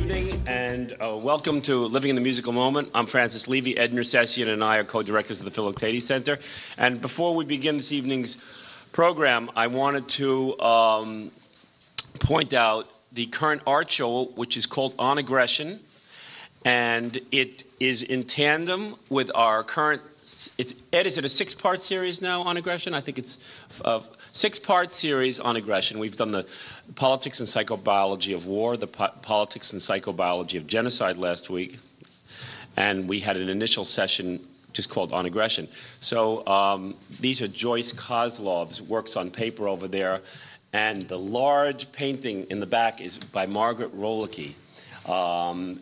evening, and welcome to Living in the Musical Moment. I'm Francis Levy. Ed Nersessian and I are co-directors of the Philoctetes Center. And before we begin this evening's program, I wanted to point out the current art show, which is called On Aggression, and it is in tandem with our current. Ed, is it a six-part series now on aggression? I think it's a six-part series on aggression. We've done the politics and psychobiology of war, the politics and psychobiology of genocide last week, and we had an initial session just called On Aggression. So these are Joyce Kozlov's works on paper over there, and the large painting in the back is by Margaret Rolicki. And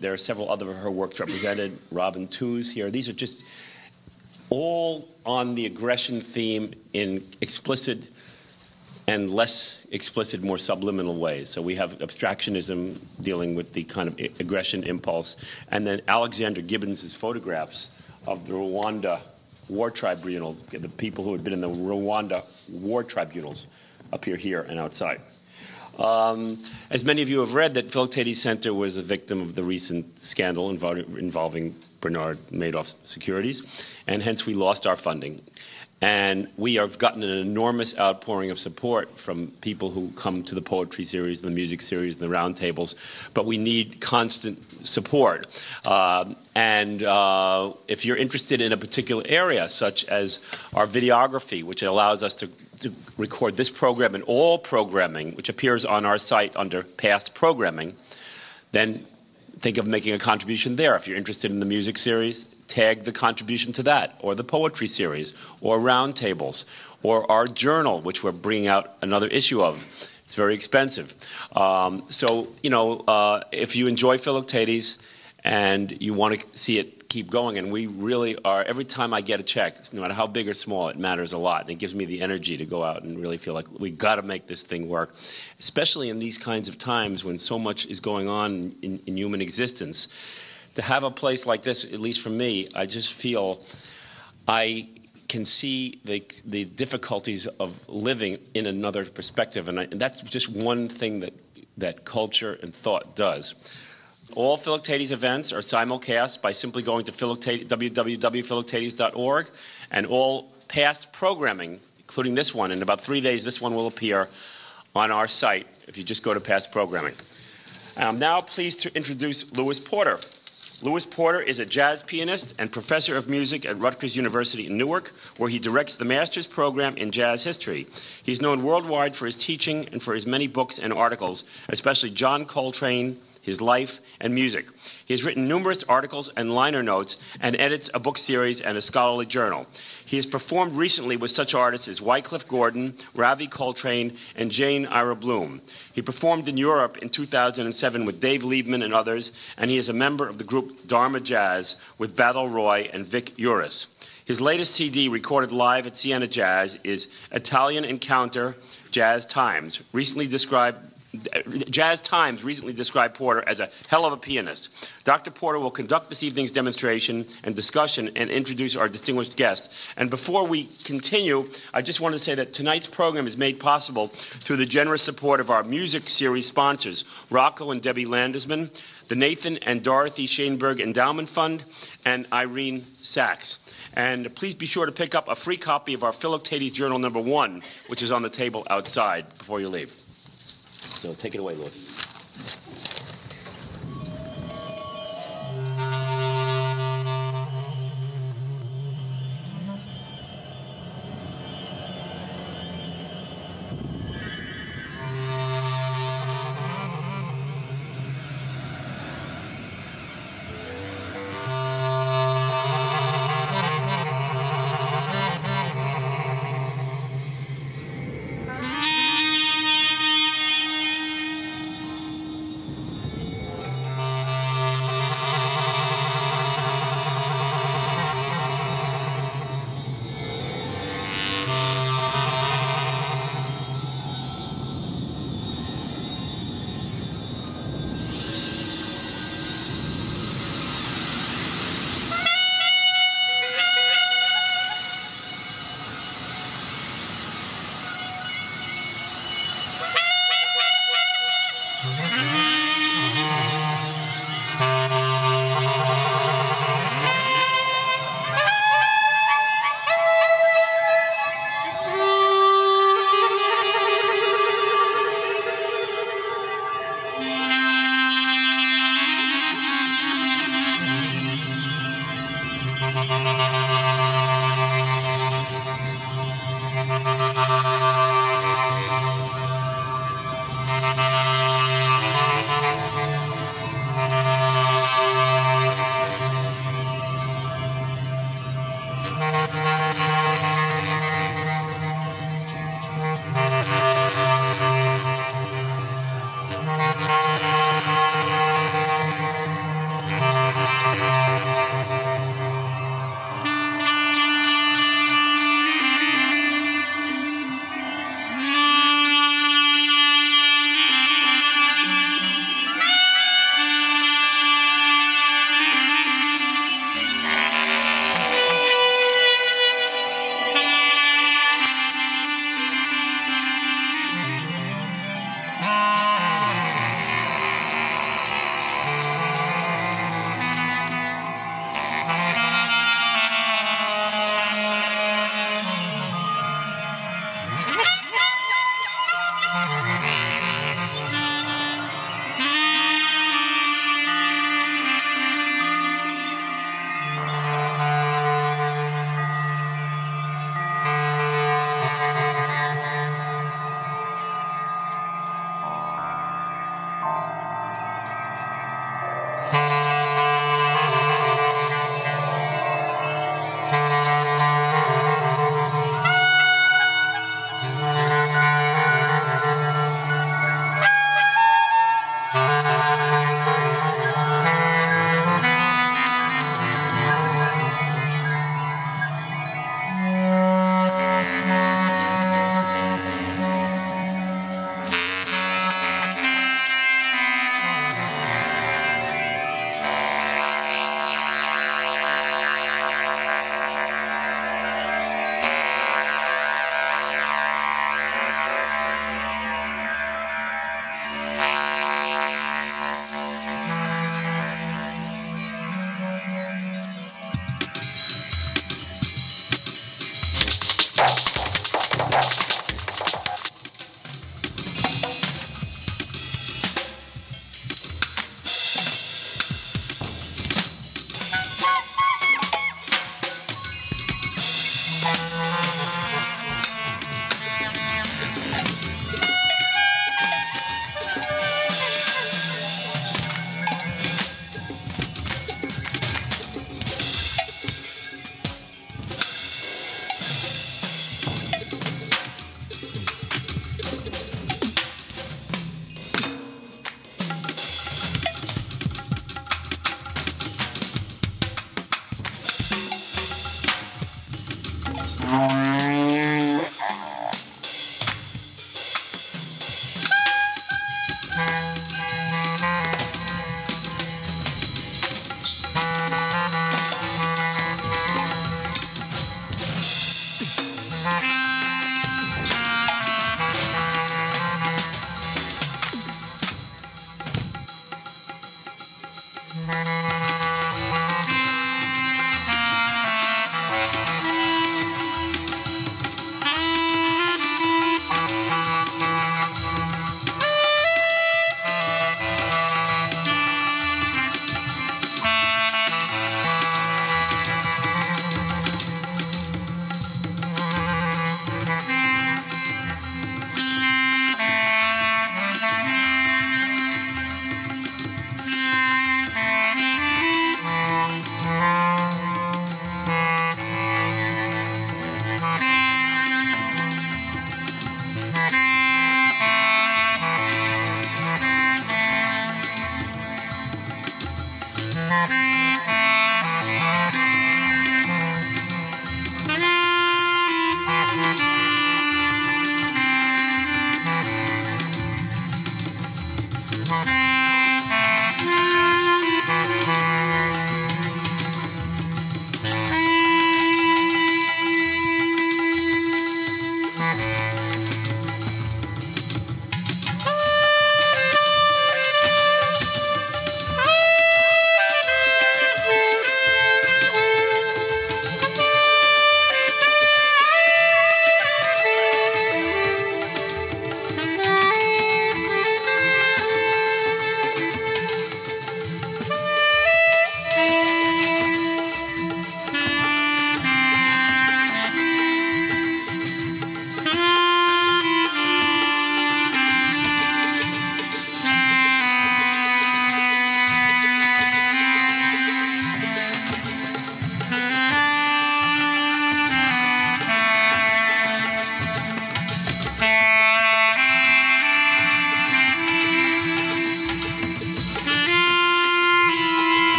there are several other of her works represented. Robin Too's here. These are just all on the aggression theme in explicit and less explicit, more subliminal ways. So we have abstractionism dealing with the kind of aggression impulse, and then Alexander Gibbons's photographs of the Rwanda war tribunals, the people who had been in the Rwanda war tribunals, appear here and outside. As many of you have read, that Philoctetes Center was a victim of the recent scandal involving Bernard Madoff's securities, and hence we lost our funding. And we have gotten an enormous outpouring of support from people who come to the poetry series, the music series, the roundtables, but we need constant support. If you're interested in a particular area, such as our videography, which allows us to record this program and all programming, which appears on our site under past programming, then think of making a contribution there. If you're interested in the music series, tag the contribution to that, or the poetry series, or roundtables, or our journal, which we're bringing out another issue of. It's very expensive. If you enjoy Philoctetes and you want to see it keep going, and we really are, every time I get a check, no matter how big or small, it matters a lot, and it gives me the energy to go out and really feel like we got to make this thing work, especially in these kinds of times when so much is going on in human existence. To have a place like this, at least for me, I just feel I can see the difficulties of living in another perspective, and that's just one thing that culture and thought does. All Philoctetes events are simulcast by simply going to www.philoctetes.org, and all past programming, including this one, in about 3 days, this one will appear on our site if you just go to past programming. I'm now pleased to introduce Louis Porter. Louis Porter is a jazz pianist and professor of music at Rutgers University in Newark, where he directs the master's program in jazz history. He's known worldwide for his teaching and for his many books and articles, especially John Coltrane, his life, and music. He has written numerous articles and liner notes and edits a book series and a scholarly journal. He has performed recently with such artists as Wycliffe Gordon, Ravi Coltrane, and Jane Ira Bloom. He performed in Europe in 2007 with Dave Liebman and others, and he is a member of the group Dharma Jazz with Badal Roy and Vic Uris. His latest CD, recorded live at Siena Jazz, is Italian Encounter Jazz Times, Jazz Times recently described Porter as a hell of a pianist. Dr. Porter will conduct this evening's demonstration and discussion and introduce our distinguished guest. And before we continue, I just want to say that tonight's program is made possible through the generous support of our music series sponsors, Rocco and Debbie Landesman, the Nathan and Dorothy Shaneberg Endowment Fund, and Irene Sachs. And please be sure to pick up a free copy of our Philoctetes Journal number 1, which is on the table outside before you leave. So take it away, Louis.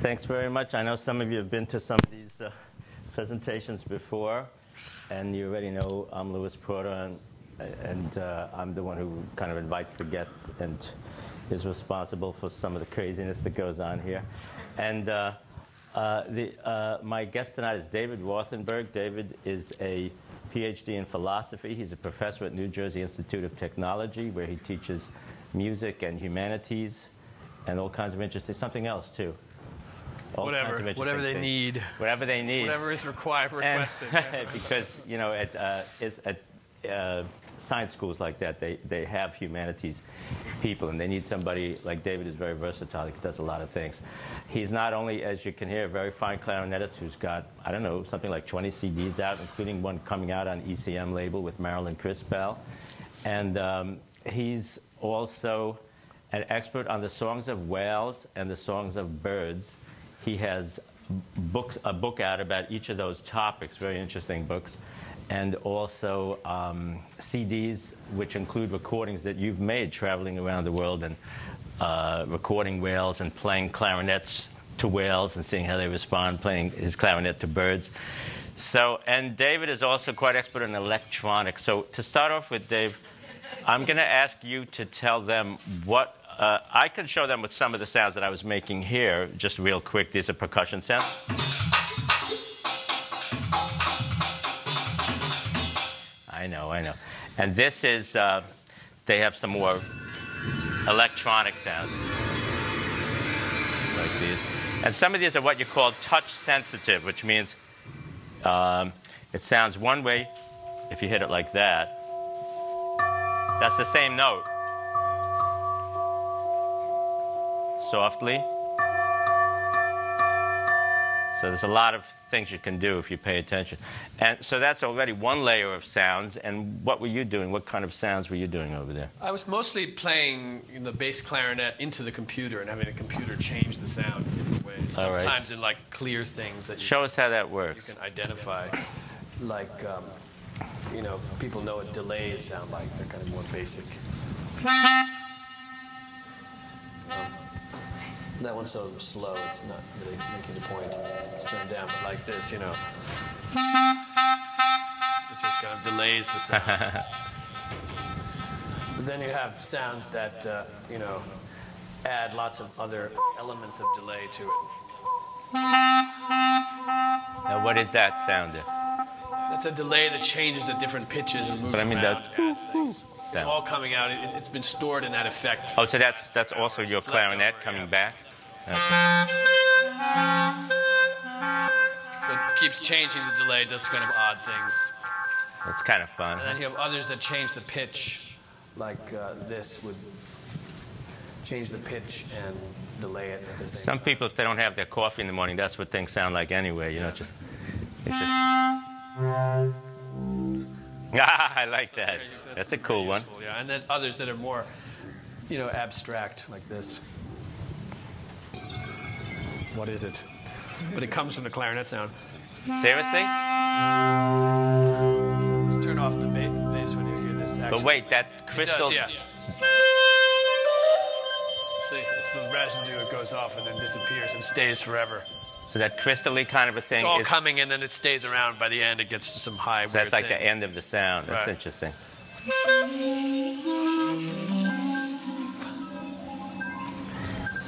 Thanks very much. I know some of you have been to some of these presentations before, and you already know I'm Louis Porter, and I'm the one who kind of invites the guests and is responsible for some of the craziness that goes on here. And my guest tonight is David Rothenberg. David is a PhD in philosophy. He's a professor at New Jersey Institute of Technology, where he teaches music and humanities and all kinds of interesting, something else too. Whatever they need. Whatever they need. Whatever is requested. Because, you know, at science schools like that, they have humanities people, and they need somebody like David who's very versatile. He does a lot of things. He's not only, as you can hear, a very fine clarinetist who's got, I don't know, something like 20 CDs out, including one coming out on ECM label with Marilyn Crispell. And he's also an expert on the songs of whales and the songs of birds. He has a book out about each of those topics, very interesting books, and also CDs which include recordings that you've made traveling around the world and recording whales and playing clarinets to whales and seeing how they respond, playing his clarinet to birds. So, and David is also quite expert in electronics. So to start off with, Dave, I'm going to ask you to tell them what I can show them with some of the sounds that I was making here, just real quick. These are percussion sounds. I know. And this is, they have some more electronic sounds. these. And some of these are what you call touch sensitive, which means it sounds one way if you hit it like that. That's the same note. Softly. So there's a lot of things you can do if you pay attention. And so that's already one layer of sounds. And what were you doing? What kind of sounds were you doing over there? I was mostly playing the bass clarinet into the computer and having the computer change the sound in different ways. Sometimes in like clear things that show us how that works. You can identify. Like, you know, people know what delays sound like. They're kind of more basic. That one's so slow, it's not really making the point. It's turned down, but like this, you know. It just kind of delays the sound. But then you have sounds that, you know, add lots of other elements of delay to it. Now, what is that sound? That's a delay that changes at different pitches and moves around and adds things. It's all coming out. It's been stored in that effect. Oh, so that's also your clarinet coming back? Okay. So it keeps changing the delay, does kind of odd things. That's kind of fun. And then you have others that change the pitch, like this would change the pitch and delay it at the same Some time. people, if they don't have their coffee in the morning, that's what things sound like anyway. You know, it's just. I like that. That's a cool one. Yeah, and there's others that are more, you know, abstract, like this. What is it? But it comes from the clarinet sound. Seriously? Just turn off the bass when you hear this. Actually. But wait, that crystal. It does, yeah. See, it's the residue. It goes off and then disappears and stays forever. So that crystally kind of a thing. It's all coming and then it stays around. By the end, it gets to some high. So that's like thing. the end of the sound. That's interesting.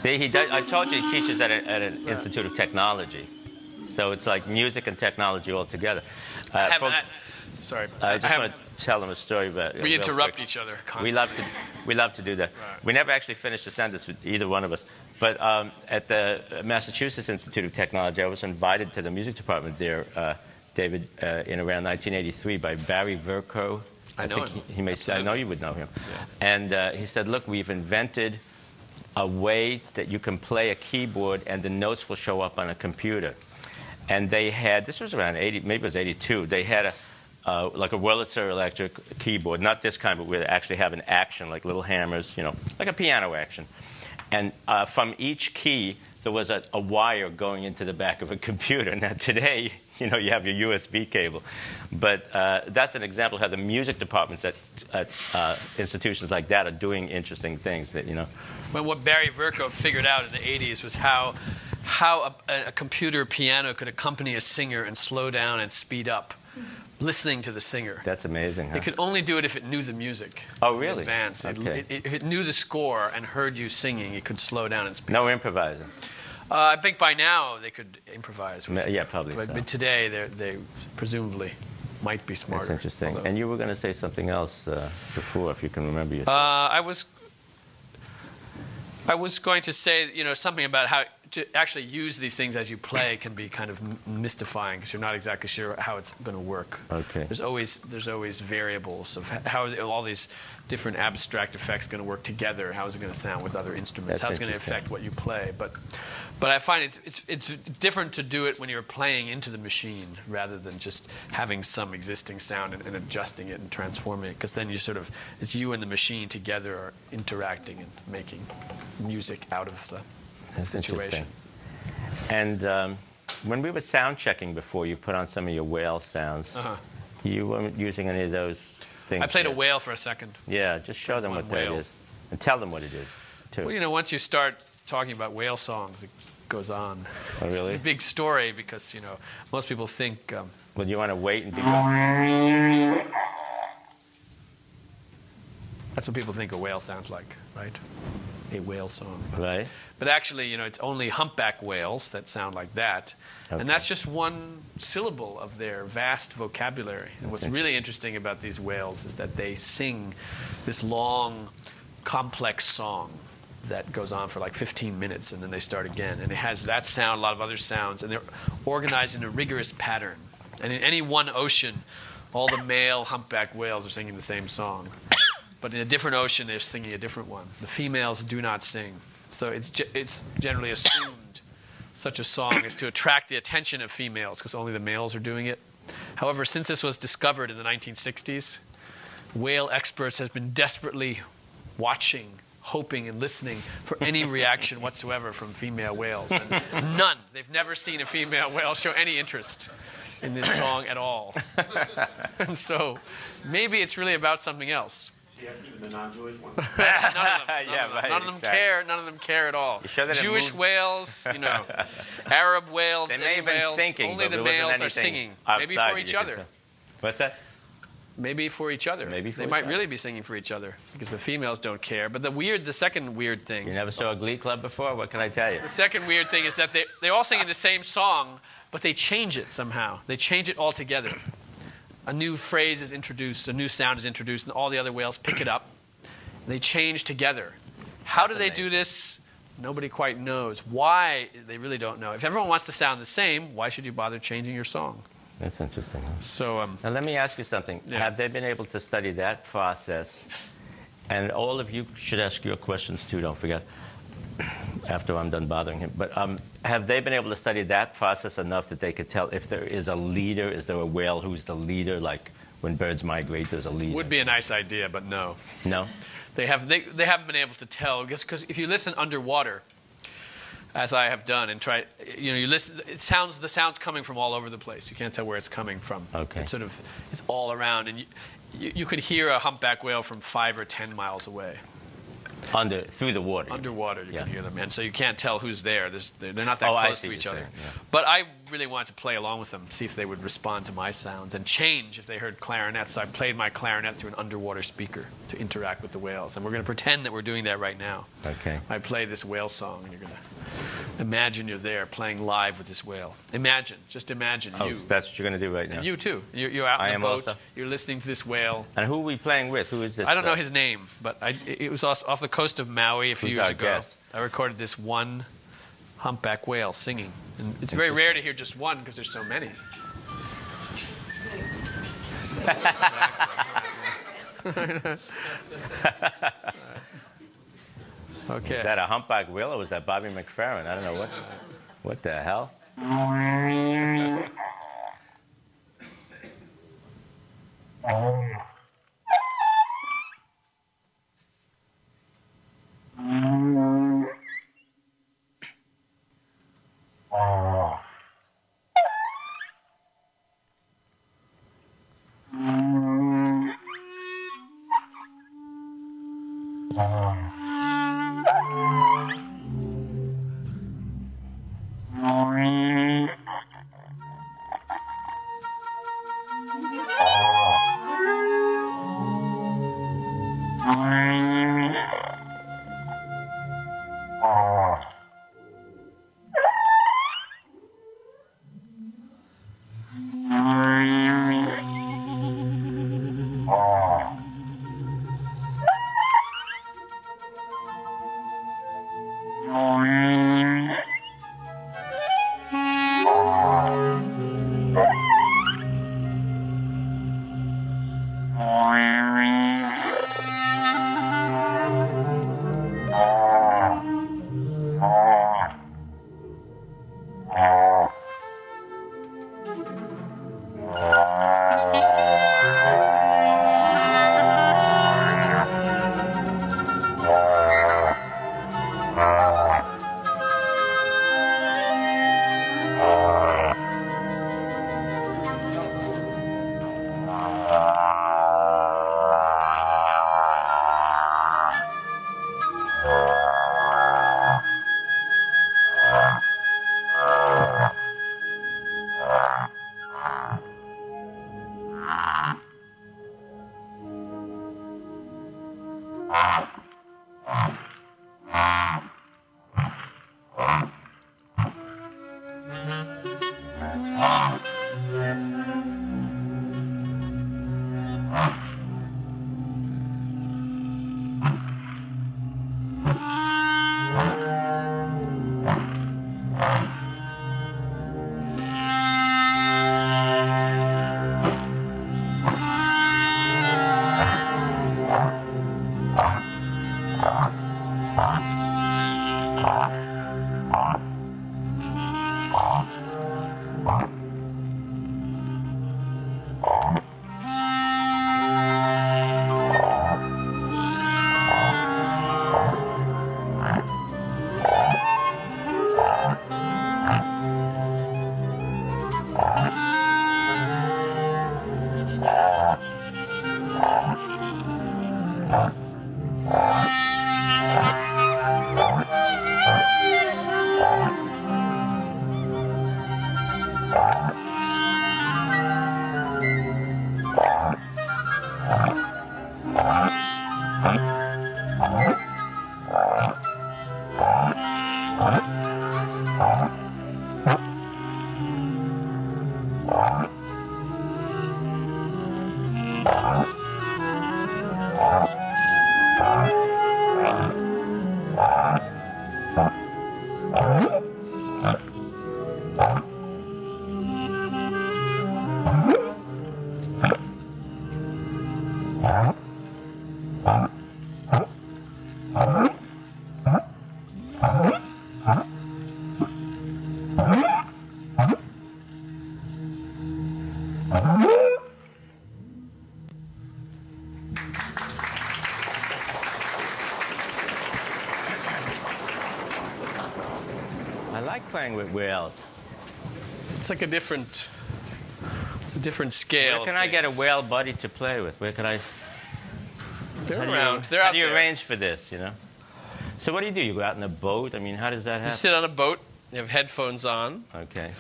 See, he does. I told you he teaches at an Institute of Technology, so it's like music and technology all together. Sorry, I just want to tell him a story about. We interrupt each other constantly. We love to do that. Right. We never actually finished a sentence with either one of us. But at the Massachusetts Institute of Technology, I was invited to the music department there, David, in around 1983 by Barry Vercoe. I know him. I know you would know him. Yeah. And he said, "Look, we've invented a way that you can play a keyboard and the notes will show up on a computer." And they had, this was around 80, maybe it was 82, they had like a Wurlitzer electric keyboard, not this kind, but we actually have an action, like little hammers, you know, like a piano action. And from each key, there was a wire going into the back of a computer. Now today, you know, you have your USB cable. But that's an example of how the music departments at institutions like that are doing interesting things that, you know. Well, what Barry Vercoe figured out in the 80s was how a computer piano could accompany a singer and slow down and speed up, listening to the singer. That's amazing, huh? It could only do it if it knew the music. Oh, really? In advance. Okay. If it knew the score and heard you singing, it could slow down and speed up. No improvising. I think by now they could improvise. Yeah, probably so. But today they presumably might be smarter. That's interesting. And you were going to say something else before, if you can remember yourself. I was going to say, you know, something about how to actually use these things as you play can be kind of mystifying because you're not exactly sure how it's going to work. Okay. There's always variables of how all these different abstract effects going to work together. How is it going to sound with other instruments? How's it going to affect what you play? But I find it's different to do it when you're playing into the machine rather than just having some existing sound and adjusting it and transforming it, because then it's you and the machine together are interacting and making music out of the situation. And when we were sound checking before, you put on some of your whale sounds. You weren't using any of those things. I played a whale for a second. Yeah, just show them what that is. And tell them what it is, too. Well, you know, once you start talking about whale songs, it goes on. Oh, really? It's a big story because, you know, most people think... well, you want to wait and be... That's what people think a whale sounds like, right? A whale song. Right. But actually, you know, it's only humpback whales that sound like that. Okay. And that's just one syllable of their vast vocabulary. And what's really interesting about these whales is that they sing this long, complex song. that goes on for like 15 minutes, and then they start again. And it has that sound, a lot of other sounds, and they're organized in a rigorous pattern. And in any one ocean, all the male humpback whales are singing the same song. But in a different ocean, they're singing a different one. The females do not sing. So it's generally assumed such a song is to attract the attention of females because only the males are doing it. However, since this was discovered in the 1960s, whale experts have been desperately watching, hoping, and listening for any reaction whatsoever from female whales. And none. They've never seen a female whale show any interest in this song at all. And so maybe it's really about something else. Yes, even the non-Jewish ones. None of them. None of them care. None of them care at all. Sure Jewish whales, Arab whales, they may have been whales. Thinking, only the males are singing. Maybe for each other. What's that? Maybe for each other. They might really be singing for each other because the females don't care. But the second weird thing. You never saw a Glee Club before? What can I tell you? The second weird thing is that they're all singing the same song, but they change it somehow. They change it altogether. A new phrase is introduced, a new sound is introduced, and all the other whales pick it up. They change together. How do they do this? Nobody quite knows. Why? They really don't know. If everyone wants to sound the same, why should you bother changing your song? That's interesting. Huh? So, now let me ask you something. Yeah. Have they been able to study that process? And all of you should ask your questions too, don't forget, after I'm done bothering him. But have they been able to study that process enough that they could tell if there is a leader? Is there a whale who's the leader? Like when birds migrate, there's a leader. would be a nice idea, but no. No? They haven't been able to tell. Because if you listen underwater, as I have done, and try, you listen, the sound's coming from all over the place. You can't tell where it's coming from. Okay. It sort of is all around. And you could hear a humpback whale from 5 or 10 miles away. Through the water. Underwater, you can hear them. And so you can't tell who's there. They're not that close to each other. Yeah. But I really wanted to play along with them, see if they would respond to my sounds and change if they heard clarinets. So I played my clarinet through an underwater speaker to interact with the whales. And we're going to pretend that we're doing that right now. Okay. I play this whale song, and you're going to imagine you're there playing live with this whale. Just imagine you. So that's what you're going to do right now? And you, too. You're out in the boat. Also? You're listening to this whale. And who are we playing with? Who is this? I don't know his name, but it was off the coast of Maui a few years ago. Guest? I recorded this one humpback whale singing. And it's very rare to hear just one because there's so many. Okay. Is that a humpback whale or was that Bobby McFerrin? I don't know what the hell. I like playing with whales. It's like a different scale. Where can I get a whale buddy to play with? Where can I? They're around. They're How out do you there. arrange for this? You know. So what do? You go out in a boat? I mean, how does that happen? You sit on a boat. You have headphones on. Okay.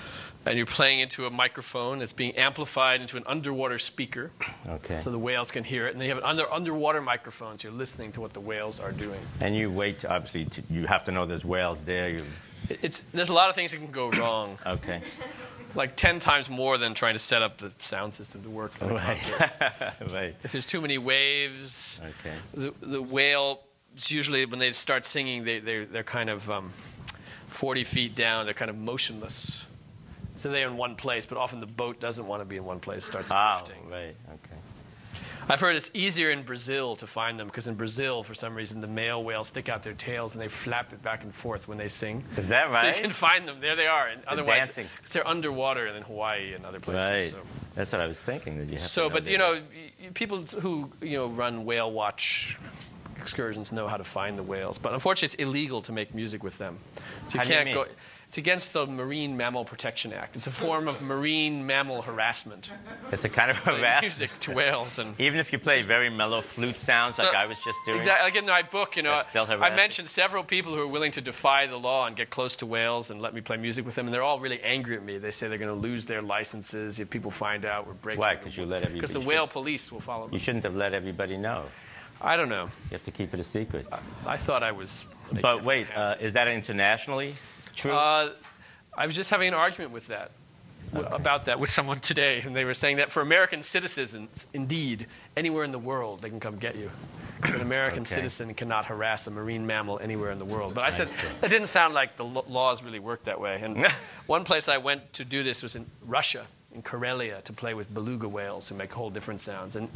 And you're playing into a microphone that's being amplified into an underwater speaker. Okay. So the whales can hear it. And then you have underwater microphones. You're listening to what the whales are doing. And you wait, obviously, you have to know there's whales there. There's a lot of things that can go wrong. Okay. Like 10 times more than trying to set up the sound system to work. Right. Right. If there's too many waves, okay. the whale, it's usually when they start singing, they're kind of 40 feet down. They're kind of motionless. So they're in one place, but often the boat doesn't want to be in one place. It starts drifting. Oh, right. Okay. I've heard it's easier in Brazil to find them because in Brazil, for some reason, the male whales stick out their tails and they flap it back and forth when they sing. Is that right? So you can find them. There they are. And otherwise, dancing. because they're underwater in Hawaii and other places. Right. So. That's what I was thinking. That you have So, to but you know, people who run whale watch excursions know how to find the whales. But unfortunately, it's illegal to make music with them. So How do you mean? go. It's against the Marine Mammal Protection Act. It's a form of marine mammal harassment. It's a kind of harassment. Music to whales, and even if you play very mellow flute sounds, like I was just doing. Exactly. Like in my book, That's still I harassing. mentioned several people who are willing to defy the law and get close to whales and let me play music with them, and they're all really angry at me. They say they're going to lose their licenses if people find out we're breaking. Why? Because you let everybody. Because the whale police will follow me. You shouldn't have let everybody know. I don't know. You have to keep it a secret. I thought I was. But wait, is that internationally true? I was just having an argument with that, about that with someone today, and they were saying that for American citizens, indeed, anywhere in the world, they can come get you. Because an American citizen cannot harass a marine mammal anywhere in the world. But I said, it didn't sound like the laws really work that way. And one place I went to do this was in Russia, in Karelia, to play with beluga whales who make whole different sounds. And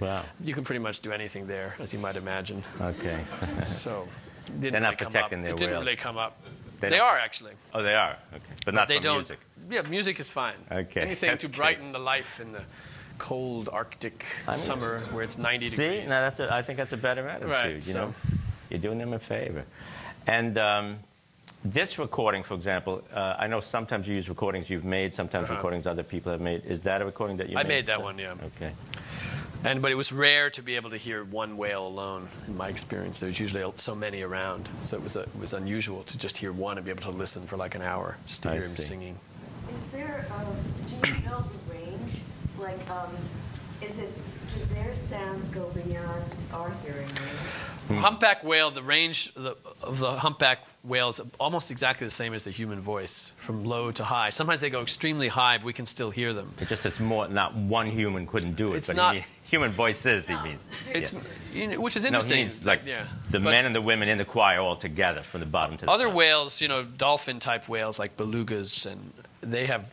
you can pretty much do anything there, as you might imagine. Okay. So it didn't They're not really come protecting up. their It didn't whales. really come up. They are, actually. Oh, they are? Okay. But not they for don't. music. Yeah, music is fine. Okay. Anything That's to brighten the life in the cold Arctic summer where it's 90 See? degrees. Now I think that's a better attitude. Right, You know, you're doing them a favor. And this recording, for example, I know sometimes you use recordings you've made, sometimes recordings other people have made. Is that a recording that you made? I made that one, yeah. Okay. But it was rare to be able to hear one whale alone. In my experience, there's usually so many around, so it was unusual to just hear one and be able to listen for like an hour just to hear him singing. Is there? Do you know the range? Like, do their sounds go beyond our hearing range? Humpback whale, the range of the humpback whale is almost exactly the same as the human voice, from low to high. Sometimes they go extremely high, but we can still hear them. It's more, not one human couldn't do it, It's but not- human voices, he means. It's which is No, interesting. he means like the But men and the women in the choir all together from the bottom to the other top. whales, dolphin-type whales like belugas, and they have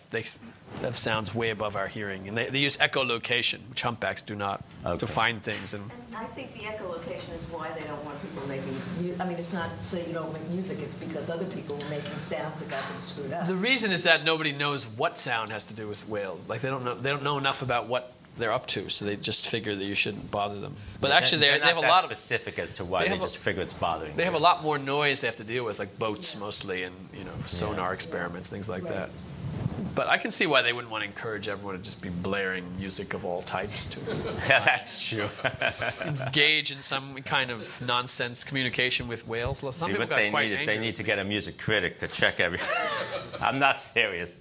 sounds way above our hearing, and they use echolocation, which humpbacks do not, to find things. And I think the echolocation is why they don't want people making music I mean, it's not so you don't make music. It's because other people were making sounds that got them screwed up. The reason is that nobody knows what sound has to do with whales. Like they don't know enough about what they're up to, so they just figure that you shouldn't bother them. But actually, they have a lot of specific as to why they just figure it's bothering. They have a lot more noise they have to deal with, like boats mostly, and sonar experiments, things like that. But I can see why they wouldn't want to encourage everyone to just be blaring music of all types to yeah, that's true. engage in some kind of nonsense communication with whales. Some See, people what got they quite need is angry. they need to get a music critic to check every. I'm not serious.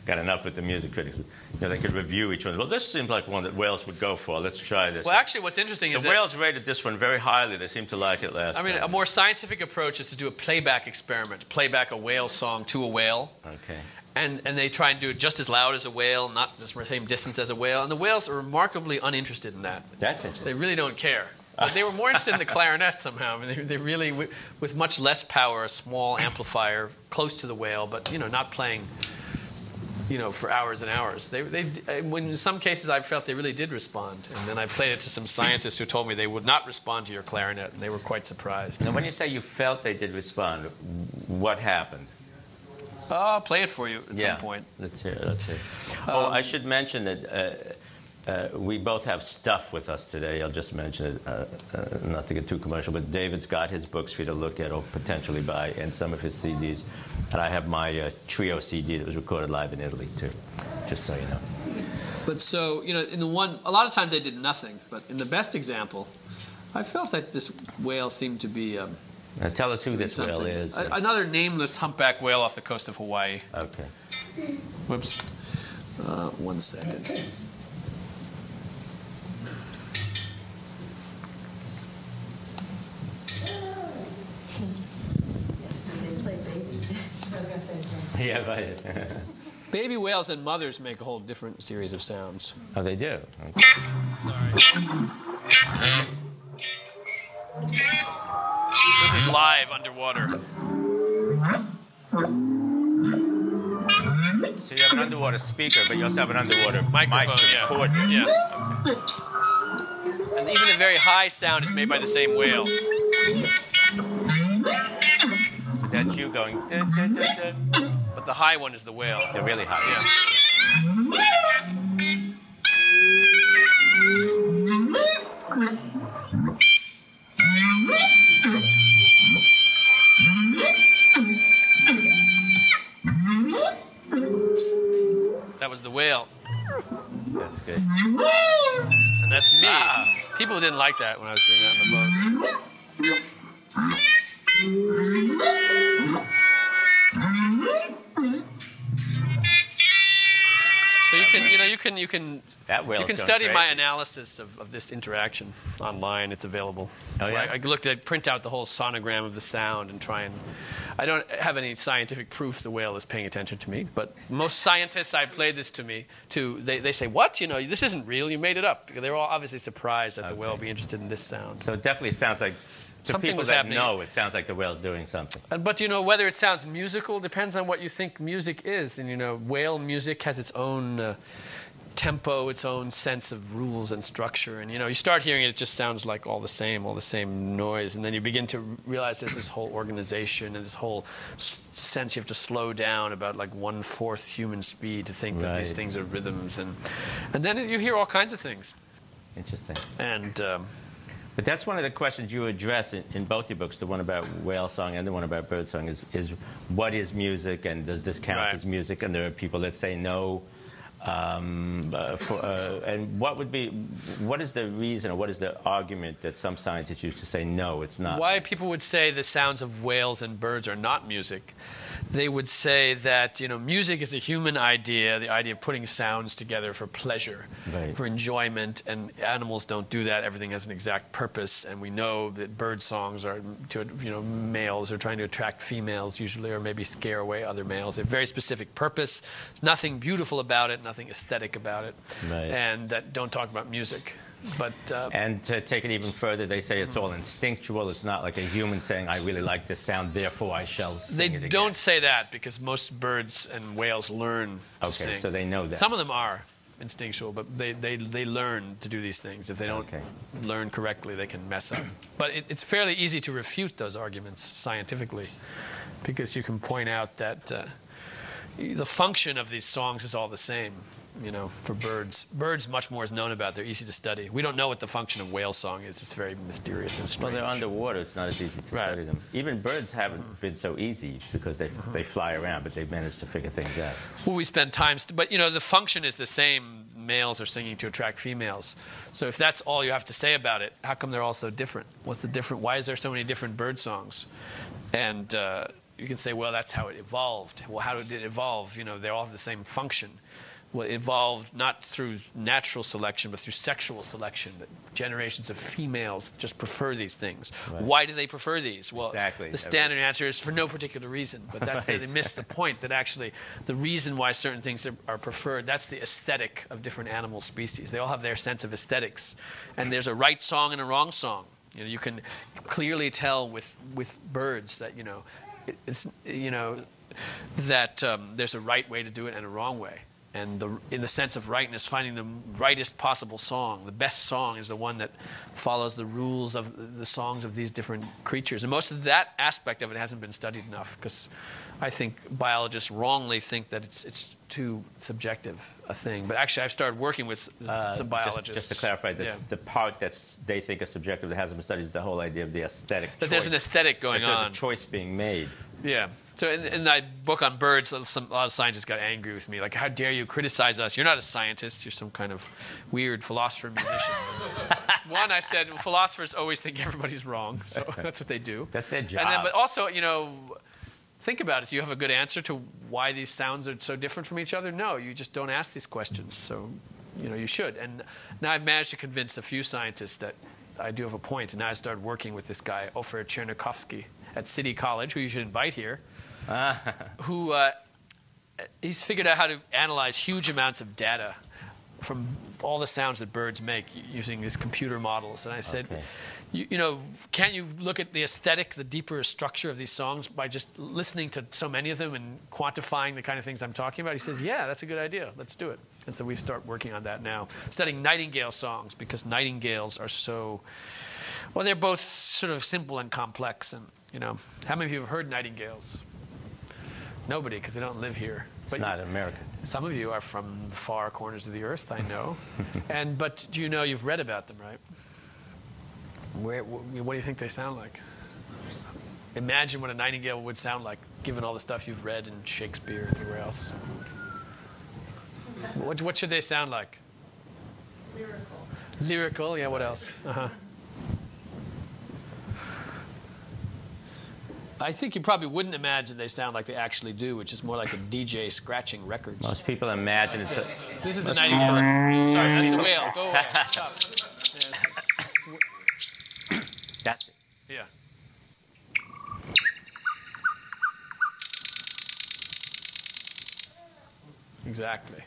Got enough with the music critics. They could review each one. Well, this seems like one that Wales would go for. Let's try this. Well, actually, what's interesting is the Wales rated this one very highly. They seem to like it last time. a more scientific approach is to do a playback experiment, play back a whale song to a whale. Okay. And they try and do it just as loud as a whale, not just the same distance as a whale. And the whales are remarkably uninterested in that. That's interesting. They really don't care. But they were more interested in the clarinet somehow. I mean, they really, with much less power, a small amplifier close to the whale, but not playing, for hours and hours. When in some cases I felt they really did respond. And then I played it to some scientists who told me they would not respond to your clarinet, and they were quite surprised. Now, when you say you felt they did respond, what happened? I'll play it for you at some point. Let's hear it. I should mention that we both have stuff with us today. I'll just mention it, not to get too commercial, but David's got his books for you to look at or potentially buy, and some of his CDs. And I have my trio CD that was recorded live in Italy, too, just so you know. But so, in the one, a lot of times they did nothing. But in the best example, I felt that this whale seemed to be... Now tell us who this whale is. Another nameless humpback whale off the coast of Hawaii. Okay. Whoops. 1 second. Yes, do they play baby? I was going to say something. Yeah, right. Baby whales and mothers make a whole different series of sounds. Oh, they do? Okay. Sorry. So this is live underwater. So you have an underwater speaker, but you also have an underwater Microphone, mic to yeah. record. Yeah. Okay. And even a very high sound is made by the same whale. That's you going... Duh, duh, duh, duh. But the high one is the whale. They're really high. Yeah. That was the whale. That's good. And that's me. Ah. People didn't like that when I was doing that on the boat. So you can That whale's you can going study my crazy. analysis of this interaction online. It's available. Oh, yeah? I looked at print out the whole sonogram of the sound and try and. I don't have any scientific proof the whale is paying attention to me, but most scientists I played this to, they say, "What? This isn't real. You made it up." Because they're all obviously surprised that the whale be interested in this sound. So it definitely sounds like... To Something people was that happening. know, it sounds like the whale's doing something. But whether it sounds musical depends on what you think music is. And whale music has its own tempo, its own sense of rules and structure. And you start hearing it, it just sounds like all the same noise. And then you begin to realize there's this whole organization and this whole sense you have to slow down about like 1/4 human speed to think that these things are rhythms. And then you hear all kinds of things. Interesting. And But that's one of the questions you address in both your books, the one about whale song and the one about bird song, is what is music and does this count as music? And there are people that say no. And what is the reason or what is the argument that some scientists use to say no, it's not? Why people would say the sounds of whales and birds are not music? They would say that music is a human idea, the idea of putting sounds together for pleasure, for enjoyment, and animals don't do that. Everything has an exact purpose, and we know that bird songs are males are trying to attract females usually, or maybe scare away other males. They have a very specific purpose. There's nothing beautiful about it, nothing aesthetic about it, and that don't talk about music. But and to take it even further, they say it's all instinctual. It's not like a human saying, I really like this sound, therefore I shall sing it again. They don't say that because most birds and whales learn to sing. Okay, so they know that. Some of them are. instinctual, but they learn to do these things. If they don't learn correctly, they can mess up. But it's fairly easy to refute those arguments scientifically, because you can point out that the function of these songs is all the same. For birds. Birds, much more is known about. They're easy to study. We don't know what the function of whale song is. It's very mysterious and strange. Well, they're underwater. It's not as easy to study them. Even birds haven't been so easy because they fly around, but they've managed to figure things out. Well, we spend time... but, the function is the same. Males are singing to attract females. So if that's all you have to say about it, how come they're all so different? What's the different... Why is there so many different bird songs? And you can say, well, that's how it evolved. Well, how did it evolve? They all have the same function. Well, it evolved not through natural selection, but through sexual selection. That generations of females just prefer these things. Right. Why do they prefer these? Well, the standard answer is for no particular reason. But that's they miss the point that actually the reason why certain things are preferred, that's the aesthetic of different animal species. They all have their sense of aesthetics. And there's a right song and a wrong song. You can clearly tell with birds that, that there's a right way to do it and a wrong way. And in the sense of rightness, finding the rightest possible song. The best song is the one that follows the rules of the songs of these different creatures. And most of that aspect of it hasn't been studied enough, because I think biologists wrongly think that it's too subjective a thing. But actually, I've started working with some biologists. Just to clarify, the part that they think is subjective that hasn't been studied is the whole idea of the aesthetic choice. That there's an aesthetic going on. There's a choice being made. Yeah. So in my book on birds, a lot of scientists got angry with me. Like, how dare you criticize us? You're not a scientist. You're some kind of weird philosopher musician. One, I said, well, philosophers always think everybody's wrong. So that's what they do. That's their job. And then, but also, think about it. Do you have a good answer to why these sounds are so different from each other? No, you just don't ask these questions. So, you should. And now I've managed to convince a few scientists that I do have a point. And now I started working with this guy, Ofer Chernikovsky, at City College, who you should invite here. Who he's figured out how to analyze huge amounts of data from all the sounds that birds make using these computer models. And I said, can't you look at the aesthetic, the deeper structure of these songs by just listening to so many of them and quantifying the kind of things I'm talking about? He says, yeah, that's a good idea. Let's do it. And so we start working on that now, studying nightingale songs, because nightingales are so, well, they're both sort of simple and complex. And, how many of you have heard nightingales? Nobody, because they don't live here. It's not American. Some of you are from the far corners of the earth, I know. But do you know you've read about them, right? What do you think they sound like? Imagine what a nightingale would sound like, given all the stuff you've read in Shakespeare and everywhere else. What should they sound like? Lyrical. Lyrical, yeah, what else? I think you probably wouldn't imagine they sound like they actually do, which is more like a DJ scratching records. Most people imagine it's This is a nightingale. Sorry, that's a whale. Go away. Stop. That's it. Yeah. Exactly.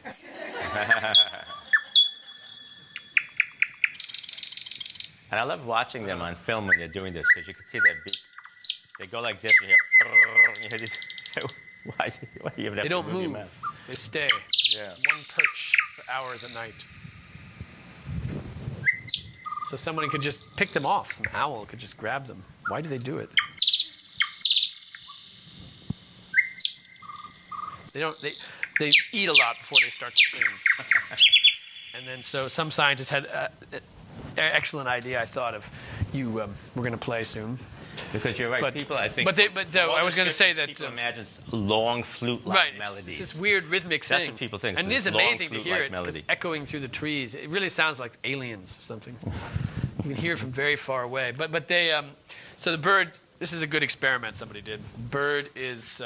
And I love watching them on film when they're doing this, because you can see their beak. They go like this, and you hear this. Why do you even have They to don't move your move. mouth? They stay. Yeah. One perch for hours at night. So someone could just pick them off. Some owl could just grab them. Why do they do it? They eat a lot before they start to sing. And then so some scientists had an excellent idea, I thought, of we're going to play soon. Because you're right, people, I think. But I was going to say that people imagine long flute-like melodies. It's this weird rhythmic thing. That's what people think. And it is amazing to hear it. It's echoing through the trees. It really sounds like aliens or something. You can hear it from very far away. But they so the bird. This is a good experiment somebody did. Bird is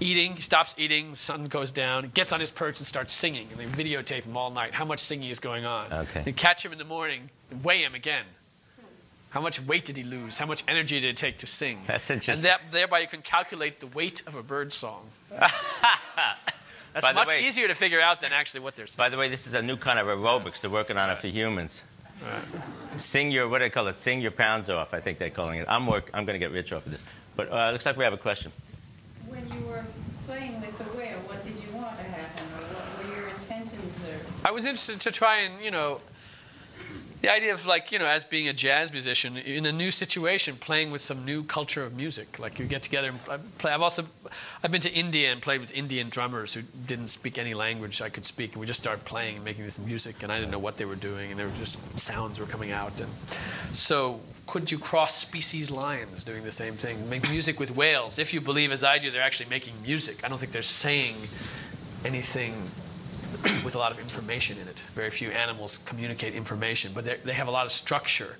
eating. He stops eating. The sun goes down. Gets on his perch and starts singing. And they videotape him all night. How much singing is going on? Okay. They catch him in the morning. And weigh him again. How much weight did he lose? How much energy did it take to sing? That's interesting. And thereby you can calculate the weight of a bird song. That's much easier to figure out than actually what they're saying. By the way, this is a new kind of aerobics. They're working on it for humans. Sing your, what do they call it? Sing your pounds off, I think they're calling it. I'm going to get rich off of this. But looks like we have a question. When you were playing with the whale, what did you want to happen? Or what were your intentions? I was interested to try and, the idea of like, as being a jazz musician in a new situation, playing with some new culture of music. Like you get together and play. I've been to India and played with Indian drummers who didn't speak any language I could speak, and we just started playing and making this music, and I didn't know what they were doing, and there were just sounds were coming out. And so could you cross species lines doing the same thing? Make music with whales. If you believe, as I do, they're actually making music. I don't think they're saying anything with a lot of information in it. Very few animals communicate information, but they have a lot of structure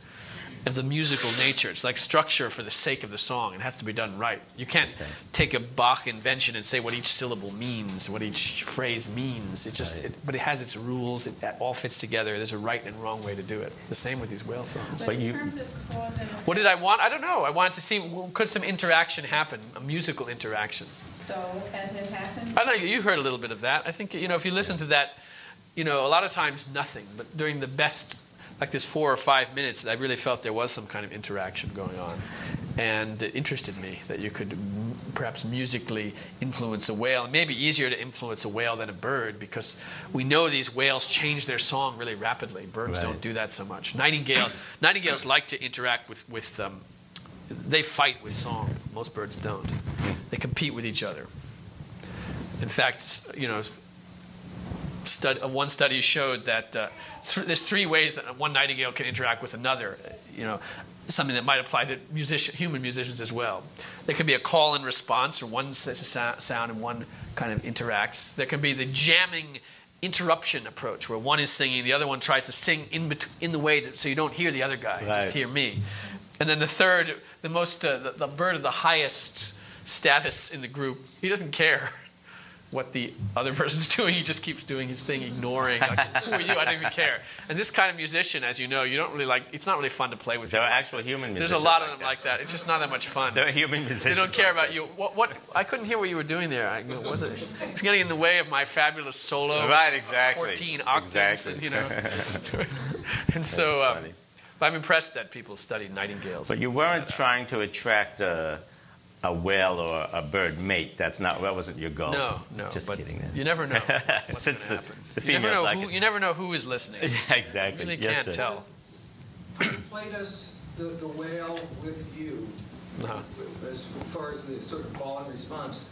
of the musical nature. It's like structure for the sake of the song. It has to be done right. You can't take a Bach invention and say what each syllable means, what each phrase means. But it has its rules. It all fits together. There's a right and wrong way to do it. The same with these whale songs. But in terms of cause and What did I want? I don't know. I wanted to see, could some interaction happen, a musical interaction. so has it happened? I don't know, you've heard a little bit of that. I think, if you listen to that, a lot of times nothing. But during the best, like this 4 or 5 minutes, I really felt there was some kind of interaction going on. And it interested me that you could perhaps musically influence a whale. It may be easier to influence a whale than a bird because we know these whales change their song really rapidly. Birds don't do that so much. Nightingales like to interact with they fight with song. Most birds don't. They compete with each other. In fact, one study showed that there's 3 ways that one nightingale can interact with another. Something that might apply to human musicians as well. There can be a call and response, where one says a sound and one kind of interacts. There can be the jamming interruption approach, where one is singing, the other one tries to sing in the way so you don't hear the other guy, just hear me. And then the third, the bird of the highest status in the group, he doesn't care what the other person's doing. He just keeps doing his thing, ignoring. Like, who are you? I don't even care. And this kind of musician, as you know, you don't really like. It's not really fun to play with. There are actual human musicians. There's a lot of them like that. It's just not that much fun. There are human musicians. They don't care about you. What? I couldn't hear what you were doing there. Was it? It's getting in the way of my fabulous solo. Right, exactly. 14 octaves, exactly. And so. I'm impressed that people study nightingales. But you weren't trying to attract a whale or a bird mate. That wasn't your goal. No. Just but kidding. You never know what's going to happen. You never know who is listening. Yeah, exactly. You really can't tell. You played us the whale with you. As far as the sort of call and response.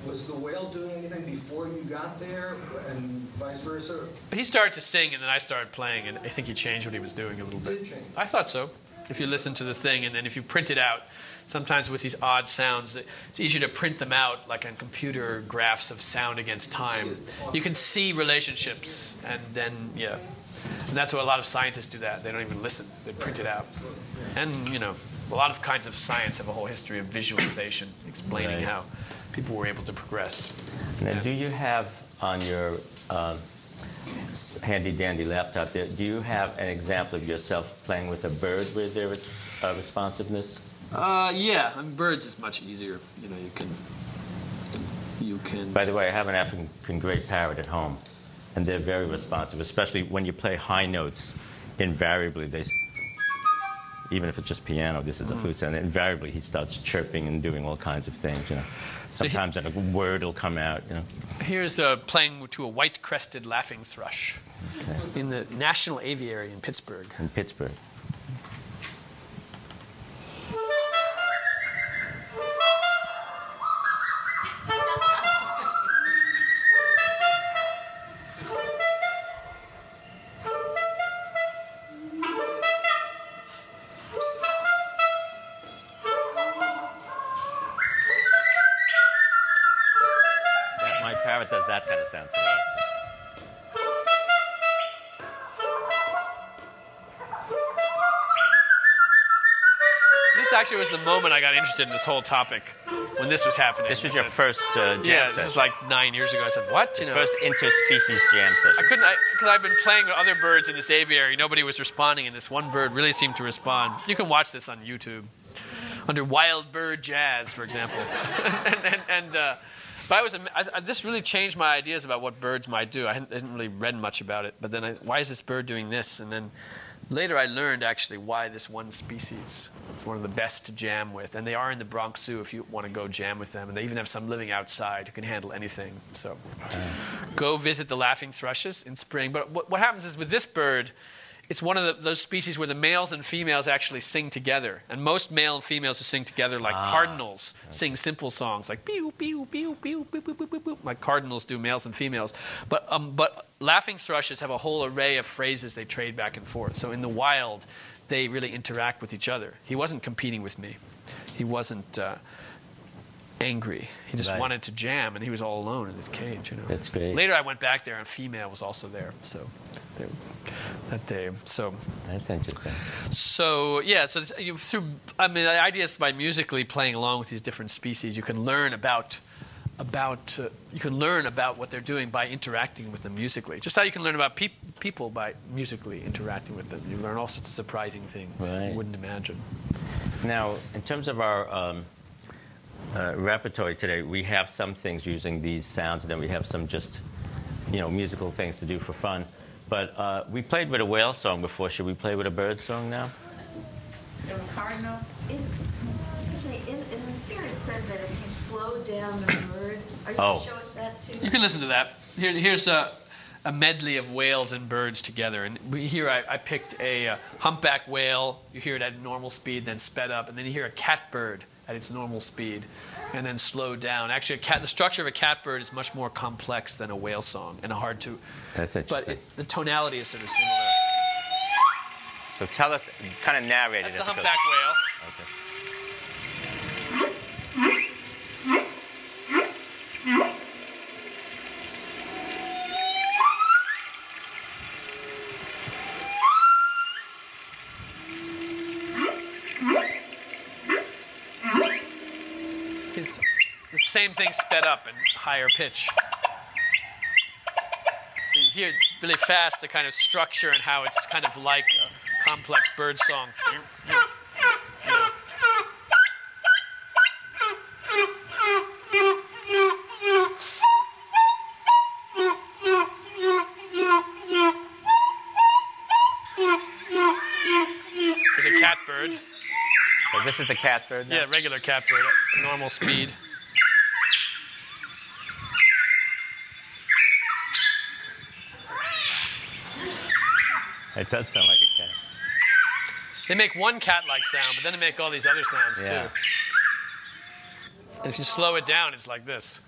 Was the whale doing anything before you got there, and vice versa? He started to sing, and then I started playing, and I think he changed what he was doing a little bit. Did change. I thought so. If you listen to the thing, and then if you print it out, sometimes with these odd sounds, it's easier to print them out, like on computer graphs of sound against time. You can see relationships, and then, and that's what a lot of scientists do that. They don't even listen. They print it out. And, a lot of kinds of science have a whole history of visualization, explaining how people were able to progress. Now, do you have on your handy-dandy laptop there, do you have an example of yourself playing with a bird where there is responsiveness? Yeah. Birds is much easier. You can... By the way, I have an African gray parrot at home, and they're very responsive, especially when you play high notes. Invariably, even if it's just piano, this is a flute sound, invariably he starts chirping and doing all kinds of things, Sometimes a word will come out, Here's playing to a white-crested laughing thrush in the National Aviary in Pittsburgh. In Pittsburgh. Parrot does that kind of sound. This actually was the moment I got interested in this whole topic, when this was happening. This was your first jam Yeah, this session. is like 9 years ago. I said, what? First interspecies jam session. I couldn't, because I've been playing with other birds in this aviary. Nobody was responding, and this one bird really seemed to respond. You can watch this on YouTube, under Wild Bird Jazz, for example. But this really changed my ideas about what birds might do. I hadn't really read much about it. But then, why is this bird doing this? And then Later, I learned actually why this one species is one of the best to jam with, and they are in the Bronx Zoo if you want to go jam with them, and they even have some living outside who can handle anything. So, go visit the laughing thrushes in spring. But what happens is with this bird, it's one of those species where the males and females actually sing together, and most male and females who sing together, like cardinals, sing simple songs like pew pew pew pew pew pew pew pew, like cardinals do, males and females. But laughing thrushes have a whole array of phrases they trade back and forth. So in the wild, they really interact with each other. He wasn't competing with me. He wasn't angry. He just wanted to jam, and he was all alone in his cage. You know. That's great. Later, I went back there, and a female was also there. So that day. So that's interesting. So yeah. So the idea is by musically playing along with these different species, you can learn about what they're doing by interacting with them musically. Just how you can learn about people by musically interacting with them. You learn all sorts of surprising things you wouldn't imagine. Now, in terms of our repertoire today, we have some things using these sounds, and then we have some just, musical things to do for fun. But we played with a whale song before. Should we play with a bird song now? The cardinal. Excuse me, in here it said that if you slow down the bird, are you going to show us that too? You can listen to that. Here's a medley of whales and birds together. And here I picked a humpback whale. You hear it at normal speed, then sped up. And then you hear a catbird at its normal speed, and then slowed down. Actually, the structure of a catbird is much more complex than a whale song, and hard to... That's interesting. But the tonality is sort of similar. So tell us, kind of narrate it. That's the humpback whale. Okay. It's the same thing sped up and higher pitch. So you hear really fast the kind of structure and how it's kind of like a complex bird song. There's a catbird. So this is the catbird now? Yeah, regular catbird at normal speed. It does sound like a cat. They make one cat-like sound, but then they make all these other sounds too. And if you slow it down, it's like this.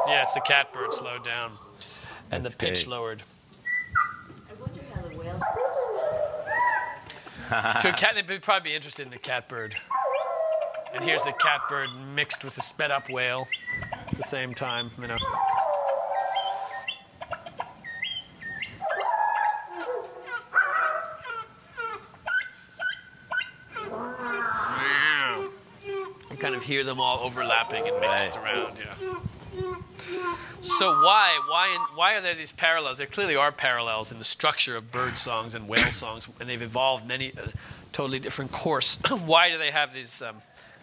Yeah, it's the catbird slowed down. And That's the pitch great. lowered. I wonder how the whales To a cat, they'd probably be interested in the catbird. And here's the catbird mixed with the sped-up whale at the same time, You kind of hear them all overlapping and mixed around, So why are there these parallels? There clearly are parallels in the structure of bird songs and whale songs, and they've evolved many totally different course. Why do they have these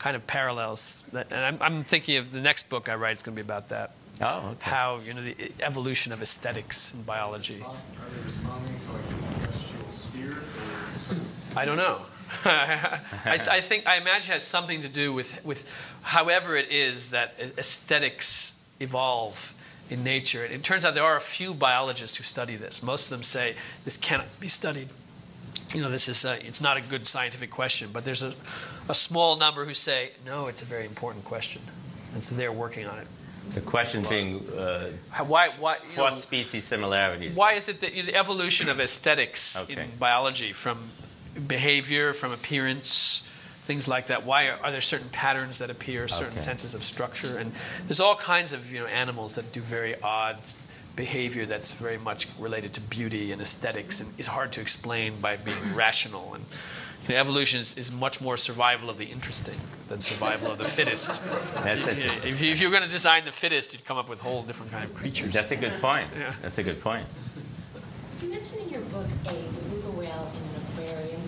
kind of parallels? And I'm thinking of the next book I write is going to be about that. Oh, okay. How the evolution of aesthetics in biology. Are they responding to like the celestial spheres or something? I don't know. I imagine it has something to do with however it is that aesthetics evolve in nature. It turns out there are a few biologists who study this. Most of them say this cannot be studied. This is it's not a good scientific question. But there's a small number who say no, it's a very important question, and so they're working on it. The question being why cross-species similarities. Why is it that the evolution of aesthetics in biology, from behavior, from appearance, things like that? Why are there certain patterns that appear, certain senses of structure? And there's all kinds of animals that do very odd behavior that's very much related to beauty and aesthetics, and is hard to explain by being rational. And evolution is much more survival of the interesting than survival of the fittest. That's interesting. If you're going to design the fittest, you'd come up with whole different kind of creatures. That's a good point. Yeah. That's a good point. You mentioned in your book a beluga whale in an aquarium.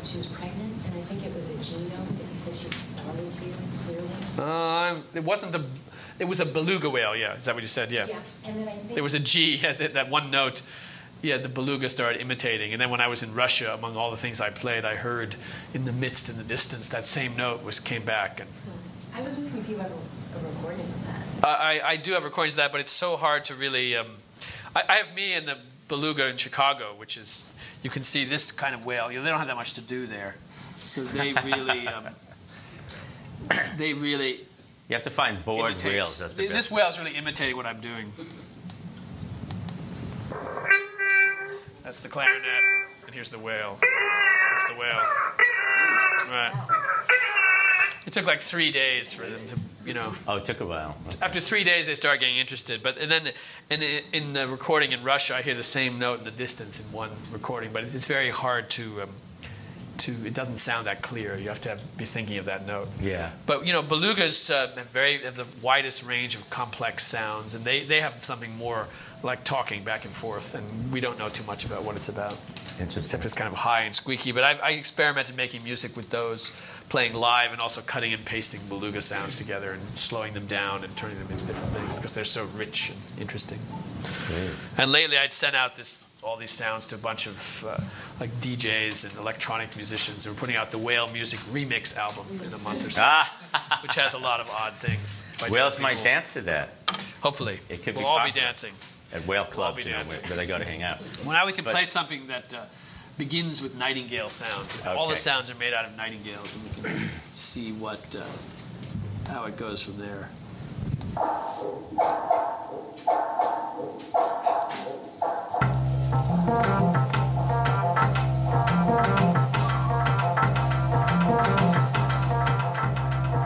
She was pregnant, and I think it was a genome that you said she responded to clearly. It wasn't It was a beluga whale, yeah. Is that what you said? Yeah. Yeah, and then I think There was a G, that one note. Yeah, the beluga started imitating. And then when I was in Russia, among all the things I played, I heard in the midst, in the distance, that same note came back. And I was wondering if you have a recording of that. I do have recordings of that, but it's so hard to really... I have me and the beluga in Chicago, which is... You can see this kind of whale. You know, they don't have that much to do there. So they really... You have to find bored imitates. whales. That's the This best. whale's really imitating what I'm doing. That's the clarinet, and here's the whale. That's the whale. Right. It took like 3 days for them to, you know. Oh, it took a while. After 3 days, they started getting interested. But and then in the recording in Russia, I hear the same note in the distance in one recording. But it's very hard to. It doesn't sound that clear. You have to be thinking of that note. Yeah. But you know, belugas have the widest range of complex sounds, and they have something more like talking back and forth, and we don't know too much about what it's about. Interesting. Except it's kind of high and squeaky. But I experimented making music with those, playing live, and also cutting and pasting beluga sounds together and slowing them down and turning them into different things because they're so rich and interesting. Great. And lately, I'd sent out all these sounds to a bunch of like DJs and electronic musicians who are putting out the Whale Music Remix album in a month or so, which has a lot of odd things. by Whales different might people. dance to that Hopefully, It could be we'll all be popular. dancing. at whale be clubs, you know, dancing. where they go to hang out. Well, now we can But- play something that begins with nightingale sounds. All the Okay. sounds are made out of nightingales, and we can see how it goes from there.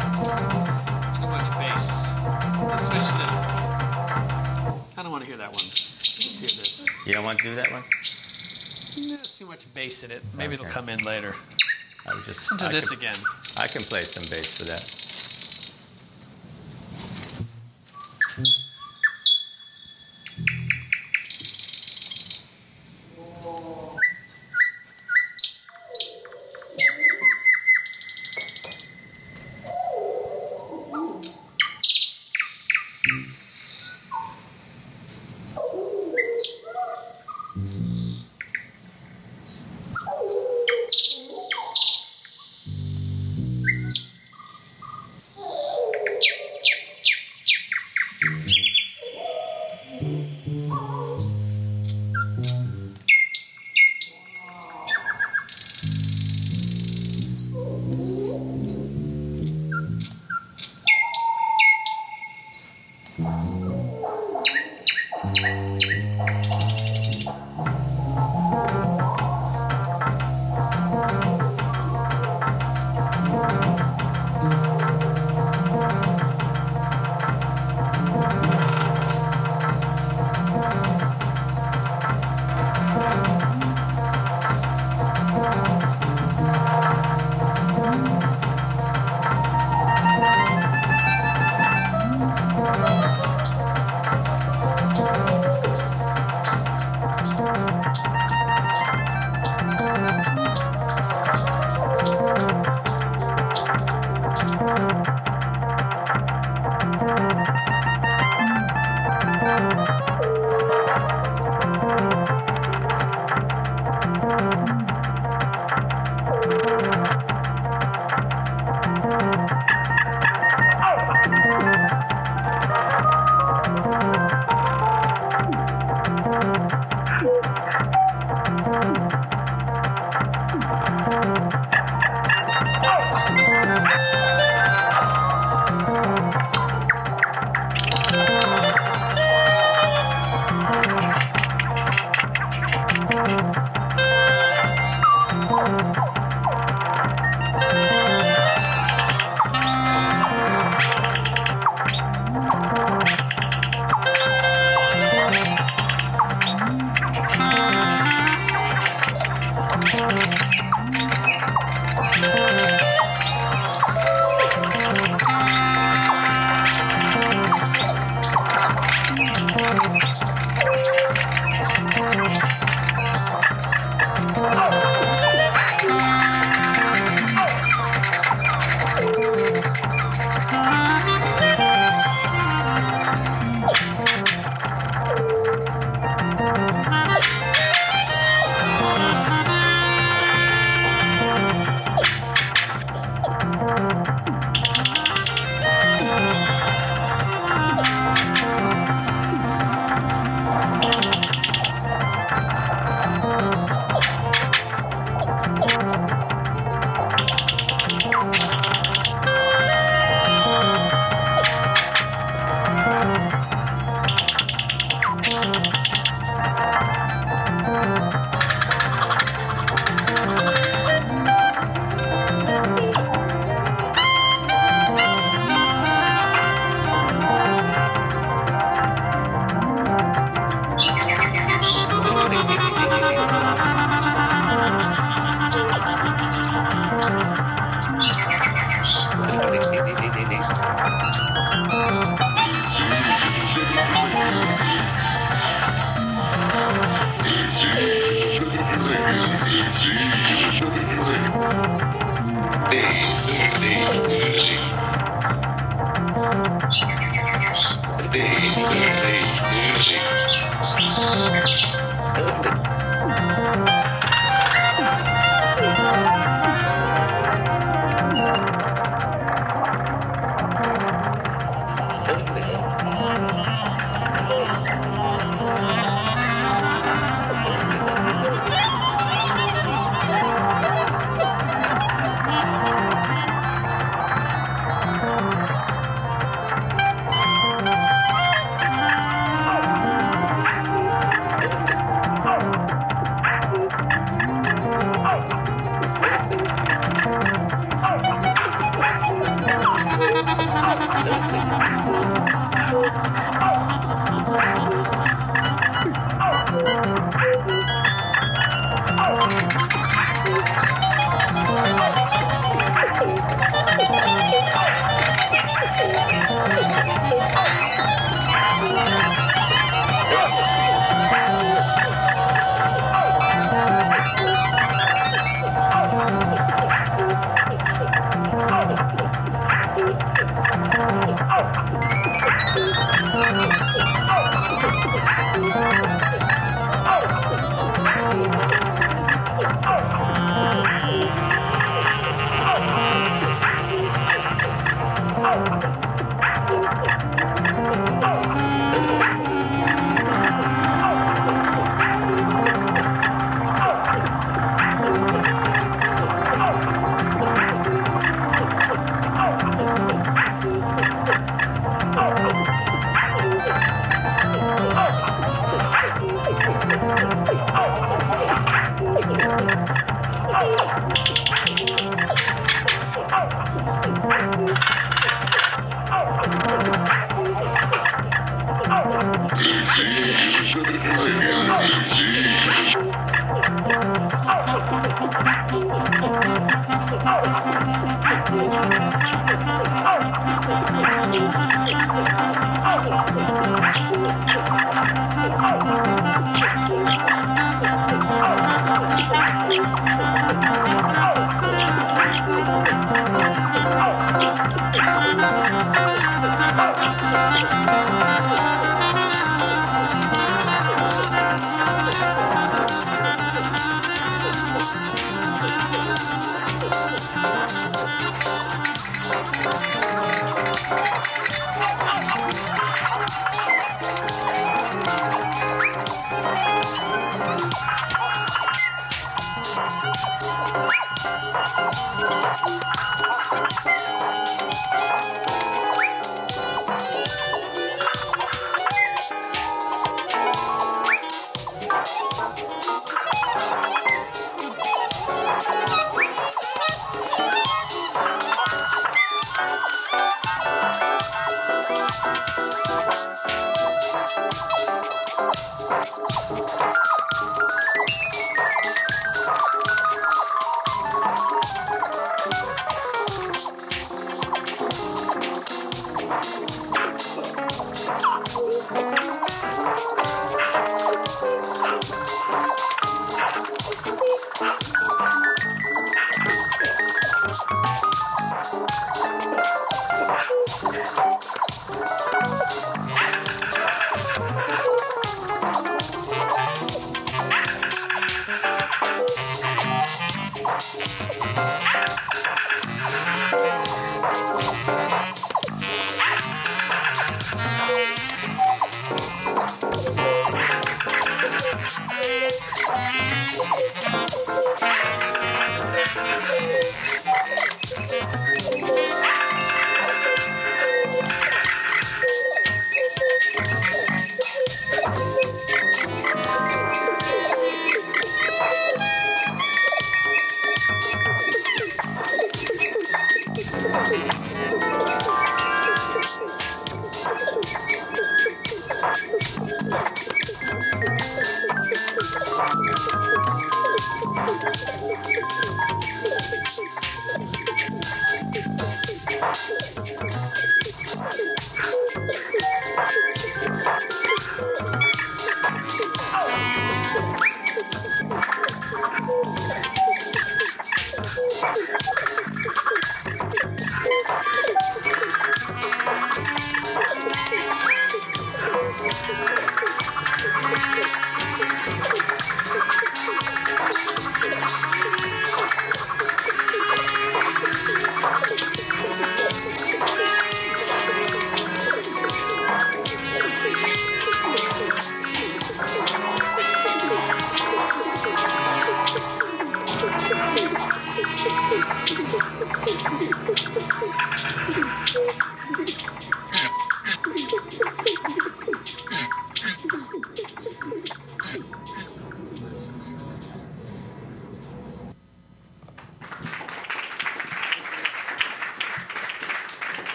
Too much bass. Let's switch to this. I don't want to hear that one. Let's just hear this. You don't want to do that one? There's too much bass in it. Maybe it'll Okay. come in later. I was just. Listen to I this could- again. I can play some bass for that.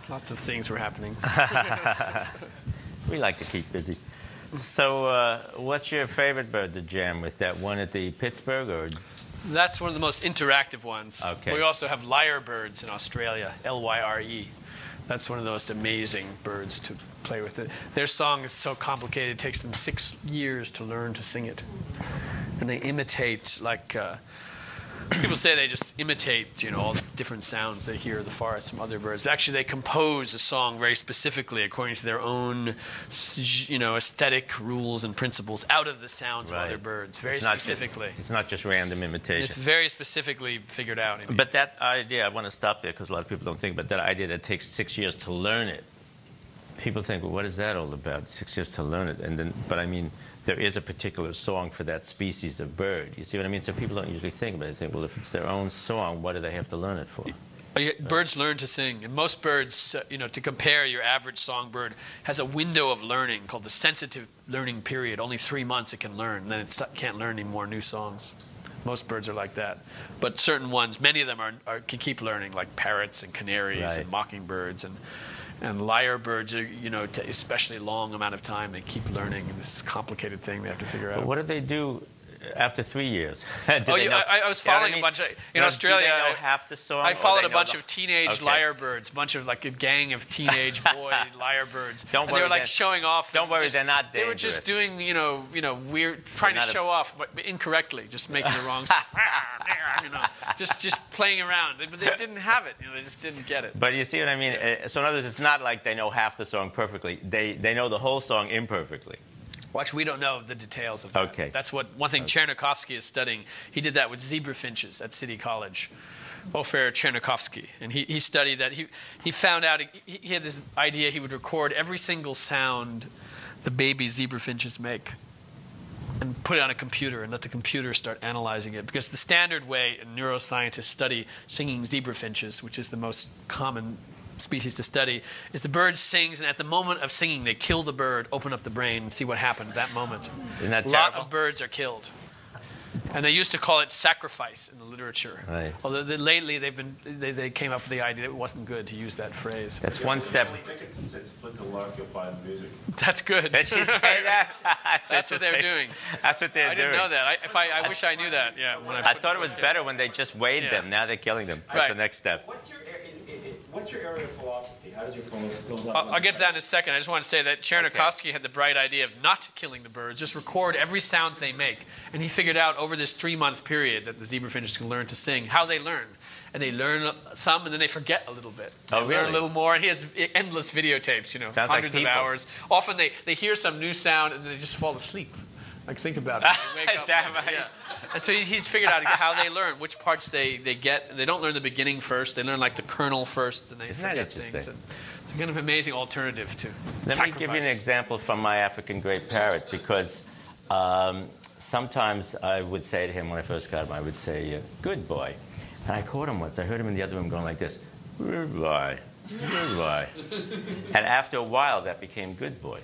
Lots of things were happening. We like to keep busy. So what's your favorite bird to jam with? That one at the Pittsburgh? Or? That's one of the most interactive ones. Okay. We also have lyre birds in Australia, Lyre. That's one of the most amazing birds to play with. Their song is so complicated, it takes them 6 years to learn to sing it. And they imitate, like, people say they just imitate, all the different sounds they hear in the forest from other birds. But actually, they compose a song very specifically according to their own, aesthetic rules and principles out of the sounds of other birds, very specifically. It's not just random imitation. It's very specifically figured out. But that idea, I want to stop there because a lot of people don't think, but that idea that it takes 6 years to learn it, people think, well, what is that all about? 6 years to learn it. But I mean, there is a particular song for that species of bird. You see what I mean? So people don't usually think about it. They think, well, if it's their own song, what do they have to learn it for? Birds learn to sing. And most birds, to compare, your average songbird has a window of learning called the sensitive learning period. Only 3 months it can learn. Then it can't learn any more new songs. Most birds are like that. But certain ones, many of them can keep learning, like parrots and canaries and mockingbirds. And lyre birds are, especially long amount of time, they keep learning this complicated thing they have to figure out. But what do they do After 3 years. I was following a bunch of in Australia. Do they know half the song? I followed a bunch of teenage lyrebirds, a bunch of like a gang of teenage boy lyrebirds. Don't worry, they were like showing off. Don't worry, they're not dangerous. They were just doing weird, trying to show off, but incorrectly, just making the wrong stuff. Just playing around. But they didn't have it. They just didn't get it. But you see what I mean? So in other words, it's not like they know half the song perfectly. They know the whole song imperfectly. Well, actually, we don't know the details of that. Okay. That's one thing Chernikovsky is studying. He did that with zebra finches at City College. Ofer Chernikovsky. And he studied that. He found out, he had this idea he would record every single sound the baby zebra finches make and put it on a computer and let the computer start analyzing it. Because the standard way neuroscientists study singing zebra finches, which is the most common species to study, is the bird sings, and at the moment of singing, they kill the bird, open up the brain, and see what happened at that moment. Isn't that terrible? A lot of birds are killed. And they used to call it sacrifice in the literature. Right. Although lately they came up with the idea that it wasn't good to use that phrase. That's one step. Split the lark, you'll find the music. That's good. Did she say that? That's what they're doing. That's what they're doing. I didn't know that. I wish I knew that. Yeah. I thought it was better when they just weighed them. Now they're killing them. That's the next step. What's your area of philosophy? How does your philosophy? I'll get to that in a second. I just want to say that Chernikovsky had the bright idea of not killing the birds, just record every sound they make. And he figured out over this 3-month period that the zebra finches can learn to sing, how they learn. And they learn some, and then they forget a little bit. They learn a little more. And he has endless videotapes, Sounds hundreds like of hours. Often they hear some new sound, and then they just fall asleep. Like, think about it. They wake Is up that right? Yeah. And so he's figured out how they learn, which parts they get. They don't learn the beginning first. They learn like the kernel first, and they forget things. And it's a kind of amazing alternative to Let me give you an example from my African grey parrot, because sometimes I would say to him when I first got him, I would say, good boy. And I caught him once. I heard him in the other room going like this, good boy, good boy. And after a while, that became good boy.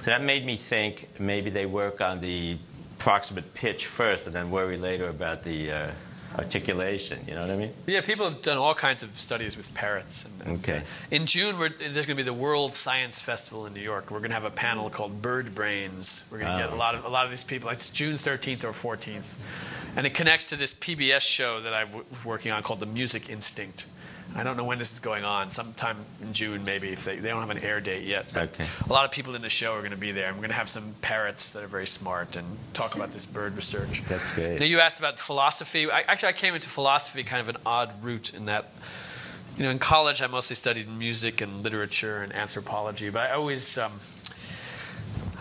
So that made me think maybe they work on the proximate pitch first and then worry later about the articulation. You know what I mean? Yeah, people have done all kinds of studies with parrots. Okay. In June, there's going to be the World Science Festival in New York. We're going to have a panel called Bird Brains. We're going to get a lot of these people. It's June 13th or 14th. And it connects to this PBS show that I was working on called The Music Instinct. I don't know when this is going on. Sometime in June, maybe, if they don't have an air date yet. Okay. A lot of people in the show are going to be there. And we're going to have some parrots that are very smart and talk about this bird research. That's great. Now, you asked about philosophy. I came into philosophy kind of an odd route in that, in college I mostly studied music and literature and anthropology. But I always, I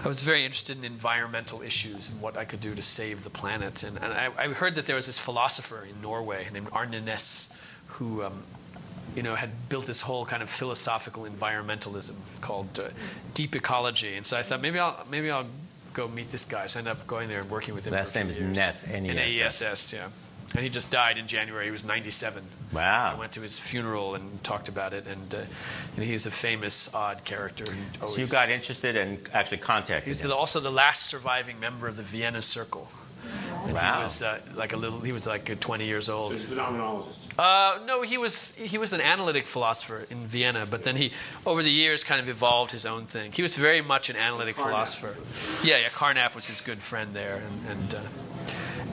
was very interested in environmental issues and what I could do to save the planet. And I heard that there was this philosopher in Norway named Arne Næss who had built this whole kind of philosophical environmentalism called deep ecology. And so I thought maybe I'll go meet this guy. So I ended up going there and working with him. Last name is Ness, N-E-S-S, yeah. And he just died in January. He was 97. Wow. I went to his funeral and talked about it. And he's a famous, odd character. So you got interested and actually contacted him. He's also the last surviving member of the Vienna Circle. And wow. He was like 20 years old. So he's a phenomenologist. No, he was an analytic philosopher in Vienna, but then he, over the years, kind of evolved his own thing. He was very much an analytic philosopher. Yeah, Carnap was his good friend there,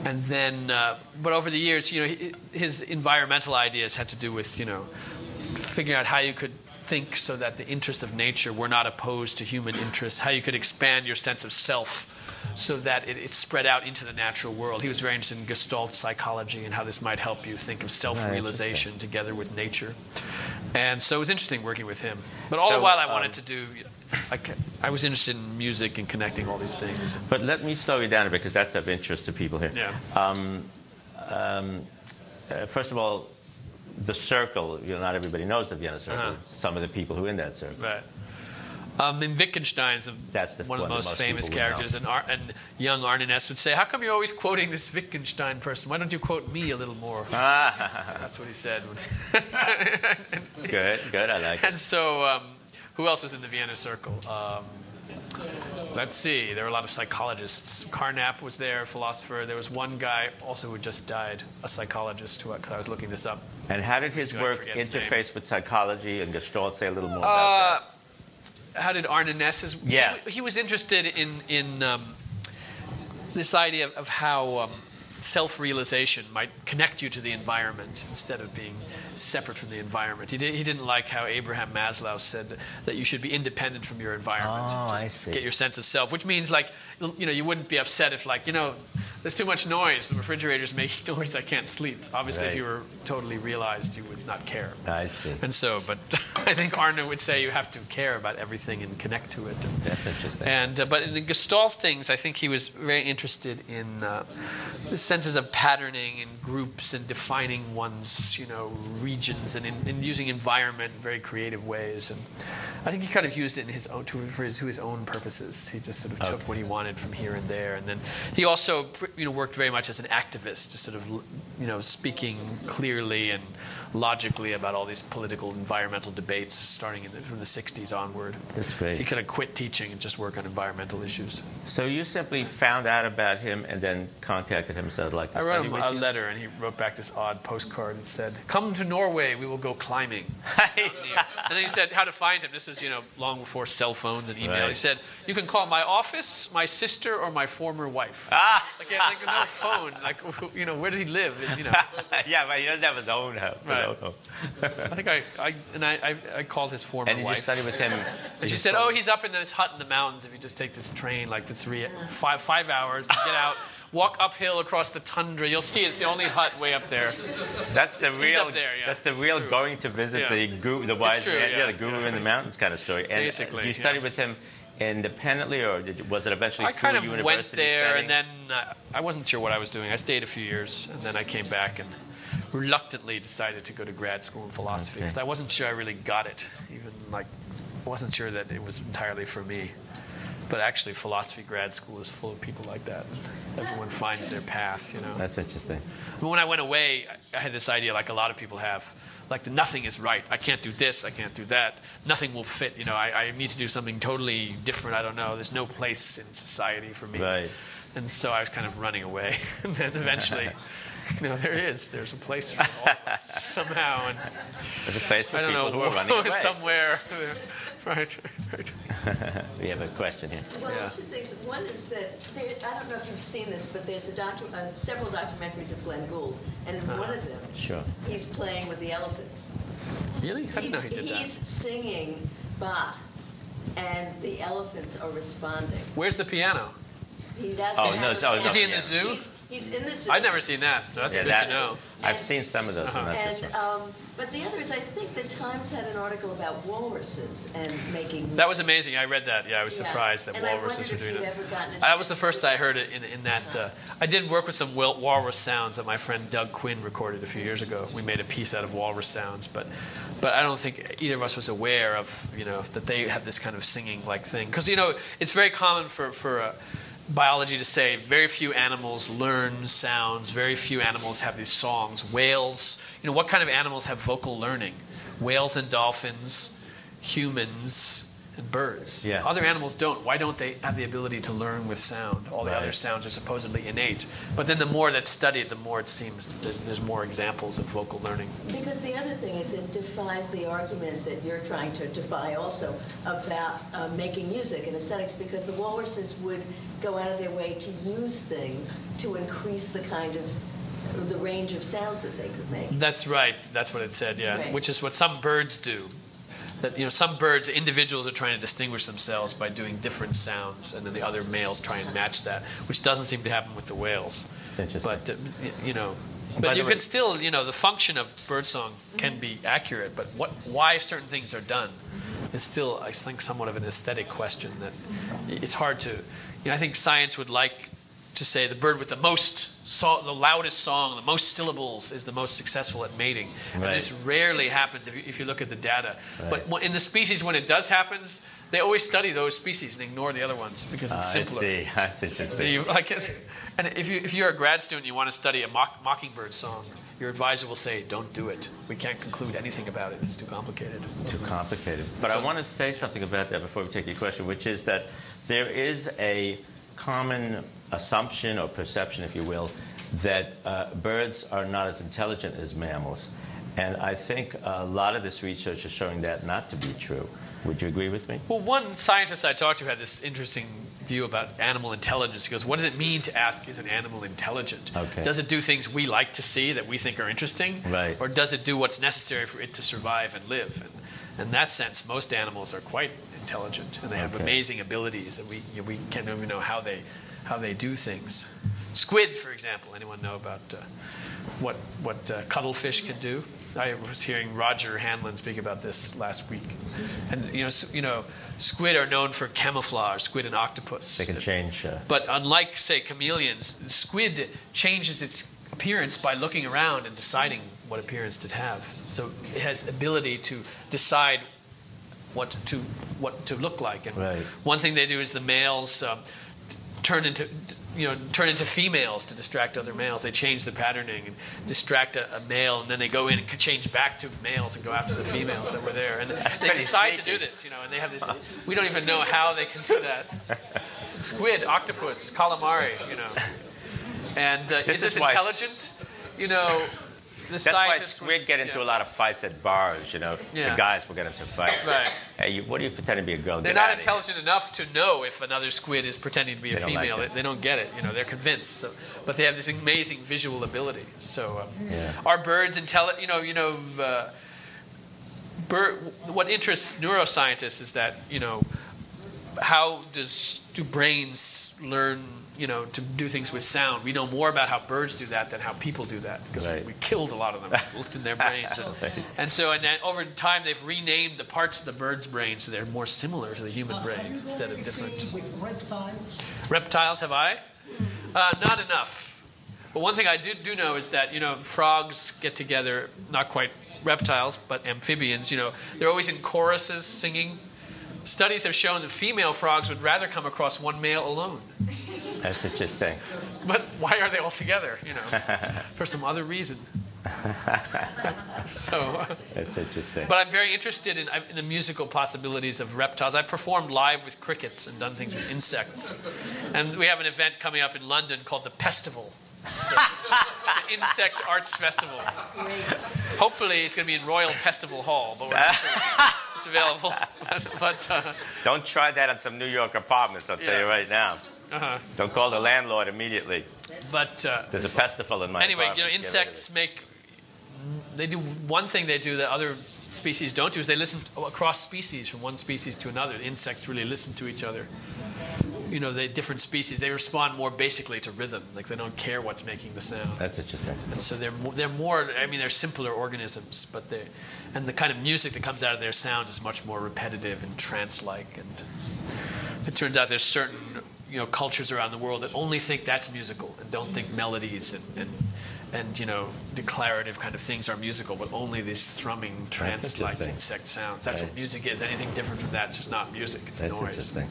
and then, but over the years, his environmental ideas had to do with, figuring out how you could think so that the interests of nature were not opposed to human interests, how you could expand your sense of self so that it spread out into the natural world. He was very interested in Gestalt psychology and how this might help you think of self-realization together with nature. And so it was interesting working with him. But all the while I wanted to do, I was interested in music and connecting all these things. But let me slow you down a bit because that's of interest to people here. Yeah. First of all, the circle, not everybody knows the Vienna Circle. Some of the people who are in that circle. Right. In Wittgenstein's one of the most famous characters, and young Arne Næss would say, "How come you're always quoting this Wittgenstein person? Why don't you quote me a little more?" That's what he said. Good, I like it. And so, who else was in the Vienna Circle? Let's see. There were a lot of psychologists. Carnap was there, a philosopher. There was one guy also who just died, a psychologist, because I was looking this up. And how did his work interface with psychology and Gestalt? Say a little more about that. How did Arne Næss? Yes. He was interested in this idea of how self-realization might connect you to the environment instead of being separate from the environment. He didn't like how Abraham Maslow said that you should be independent from your environment. Oh, I see. Get your sense of self, which means like, you wouldn't be upset if like, there's too much noise. The refrigerator's making noise. I can't sleep. Obviously, Right. if you were totally realized, you would not care. I see. And so, but I think Arno would say you have to care about everything and connect to it. That's interesting. And but in the Gestalt things, I think he was very interested in the senses of patterning and groups and defining one's regions and in using environment in very creative ways. And I think he kind of used it in his own for his own purposes. He just sort of took what he wanted from here and there, and then he also worked very much as an activist, just sort of speaking clearly and logically about all these political, environmental debates starting from the 60s onward. That's great. So he kind of quit teaching and just work on environmental issues. So you simply found out about him and then contacted him and said, I'd like to I study wrote him with a you? letter, and he wrote back this odd postcard that said, "Come to Norway, we will go climbing." And then he said how to find him. This is long before cell phones and email. Right. He said, "You can call my office, my sister, or my former wife." Like no phone. Like where did he live? And, Yeah, but he doesn't have his own home. Right. I think I called his former And did you wife. study with him? And she said, "Oh, he's up in this hut in the mountains. If you just take this train, like for 5 hours, get out, walk uphill across the tundra. You'll see it's the only hut way up there." That's the He's real. up there, yeah. That's the It's real true. going to visit Yeah. the wise true, man, yeah. the guru in the mountains kind of story. And Basically, you studied with him independently, or was it eventually I through kind a of university went there, setting? and then I wasn't sure what I was doing. I stayed a few years, and then I came back and reluctantly decided to go to grad school in philosophy because I wasn't sure I really got it. Even I wasn't sure that it was entirely for me. But actually, philosophy grad school is full of people like that. Everyone finds their path, That's interesting. But when I went away, I had this idea, like a lot of people have, like nothing is right. I can't do this. I can't do that. Nothing will fit. I need to do something totally different. I don't know. There's no place in society for me. Right. And so I was kind of running away. And then eventually, there's a place for all of us somehow. And There's a place for I don't people know, who are running away. somewhere. Right. We have a question here. Well, Yeah. two things. One is that I don't know if you've seen this, but there's several documentaries of Glenn Gould, and in one of them, Sure. he's playing with the elephants. Really? I didn't know he did He's that. singing Bach, and the elephants are responding. Where's the piano? He doesn't Oh, have no, a it's always piano. Is he in the Yeah. zoo? He's in the zoo. I've never seen that. That's Yeah, good that- to know. I've seen some of those, but not this And, one. but the other is, I think the Times had an article about walruses and making. That was amazing. I read that. Yeah, I was Yeah. surprised that And I walruses were wondered if doing you'd that. ever gotten a That was the chance first to- I heard it in that. I did work with some walrus sounds that my friend Doug Quinn recorded a few years ago. We made a piece out of walrus sounds, but I don't think either of us was aware of that they have this kind of singing like thing, because it's very common for biology to say very few animals learn sounds, very few animals have these songs. Whales, what kind of animals have vocal learning? Whales and dolphins, humans, and birds. Yeah. Other animals don't. Why don't they have the ability to learn with sound? All the Right. other sounds are supposedly innate. But then the more that's studied, the more it seems there's more examples of vocal learning. Because the other thing is, it defies the argument that you're trying to defy also about making music and aesthetics, because the walruses would go out of their way to use things to increase the range of sounds that they could make. That's right. That's what it said, yeah. Right. Which is what some birds do. That some birds, individuals are trying to distinguish themselves by doing different sounds, and then the other males try and match that, which doesn't seem to happen with the whales. It's interesting. But By but the you way- can still, the function of birdsong can be accurate, but why certain things are done is still, I think, somewhat of an aesthetic question that it's hard to. I think science would like to say the bird with the loudest song, the most syllables, is the most successful at mating. And Right. this rarely happens if you look at the data. Right. But in the species, when it does happen, they always study those species and ignore the other ones because it's I simpler. see. That's interesting. And if you're a grad student and you want to study a mockingbird song, your advisor will say, "Don't do it. We can't conclude anything about it. It's too complicated." Too complicated. But I want to say something about that before we take your question, which is that there is a common assumption or perception, if you will, that birds are not as intelligent as mammals. And I think a lot of this research is showing that not to be true. Would you agree with me? Well, one scientist I talked to had this interesting view about animal intelligence. He goes, what does it mean to ask, is an animal intelligent? Okay. Does it do things we like to see that we think are interesting? Right. Or does it do what's necessary for it to survive and live? And in that sense, most animals are quite intelligent, and they have amazing abilities that we can't even know how they do things. Squid, for example. Anyone know about what cuttlefish can do? I was hearing Roger Hanlon speak about this last week. And squid are known for camouflage. Squid and octopus. They can change. But unlike, say, chameleons, squid changes its appearance by looking around and deciding what appearance to have. So it has ability to decide what to look like. And one thing they do is the males turn into females to distract other males. They change the patterning and distract a male, and then they go in and change back to males and go after the females that were there. And they decide to do this, and they have this. We don't even know how they can do that. Squid, octopus, calamari, And is this intelligent? That's why squid get into a lot of fights at bars, The guys will get into fights. Right. Hey, what are you pretending to be a girl? They're not intelligent enough to know if another squid is pretending to be a female. They don't get it. They're convinced. So, but they have this amazing visual ability. So, are birds intelligent? What interests neuroscientists is that how do brains learn? To do things with sound. We know more about how birds do that than how people do that, because we killed a lot of them, looked in their brains. And then over time, they've renamed the parts of the bird's brain so they're more similar to the human brain instead of different. With reptiles? Reptiles, have I? Not enough. But one thing I do know is that, frogs get together, not quite reptiles, but amphibians, they're always in choruses singing. Studies have shown that female frogs would rather come across one male alone. That's interesting. But why are they all together? For some other reason. That's interesting. But I'm very interested in the musical possibilities of reptiles. I performed live with crickets and done things with insects. And we have an event coming up in London called the Pestival. It's an insect arts festival. Hopefully it's going to be in Royal Pestival Hall, but we're not sure it's available. Don't try that on some New York apartments, I'll tell you right now. Don't call the landlord immediately. But there's a pestival in my apartment. Insects they do one thing they do that other species don't do is they listen across species from one species to another. Insects really listen to each other. The different species, they respond more basically to rhythm. Like they don't care what's making the sound. That's interesting. And so they're more. They're simpler organisms, but the kind of music that comes out of their sounds is much more repetitive and trance-like. And it turns out there's certain cultures around the world that only think that's musical and don't think melodies and declarative kind of things are musical, but only these thrumming trance-like insect sounds. That's what music is. Anything different from that's just not music. It's noise. That's interesting.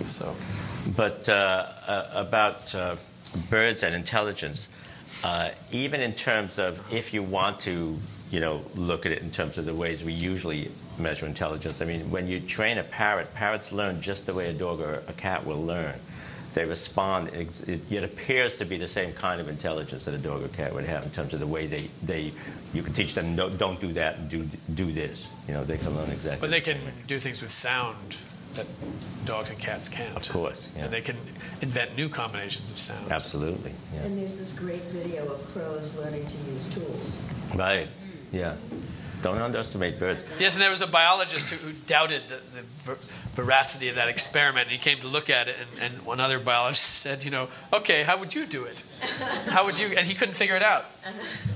So, but about birds and intelligence, even in terms of if you want to, look at it in terms of the ways we usually measure intelligence. I mean, when you train a parrot, parrots learn just the way a dog or a cat will learn. They respond. It appears to be the same kind of intelligence that a dog or cat would have in terms of the way you can teach them, no, don't do that, and do this. They can learn exactly. But they can do things with sound that dogs and cats can't. Of course. Yeah. And they can invent new combinations of sound. Absolutely. Yeah. And there's this great video of crows learning to use tools. Right. Yeah. Don't underestimate birds. Yes, and there was a biologist who doubted the veracity of that experiment. And he came to look at it, and one other biologist said, okay, how would you do it? How would you? And he couldn't figure it out.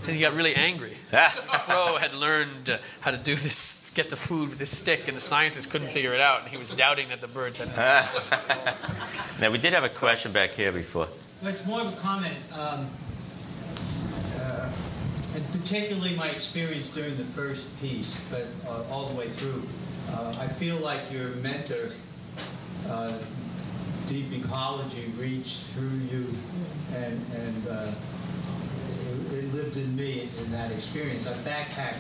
And he got really angry. The crow had learned how to do this. Get the food with his stick, and the scientist couldn't figure it out, and he was doubting that the birds had. Now, we did have a question back here before. It's more of a comment, and particularly my experience during the first piece, but all the way through. I feel like your mentor, deep ecology, reached through you, and it lived in me in that experience. I backpacked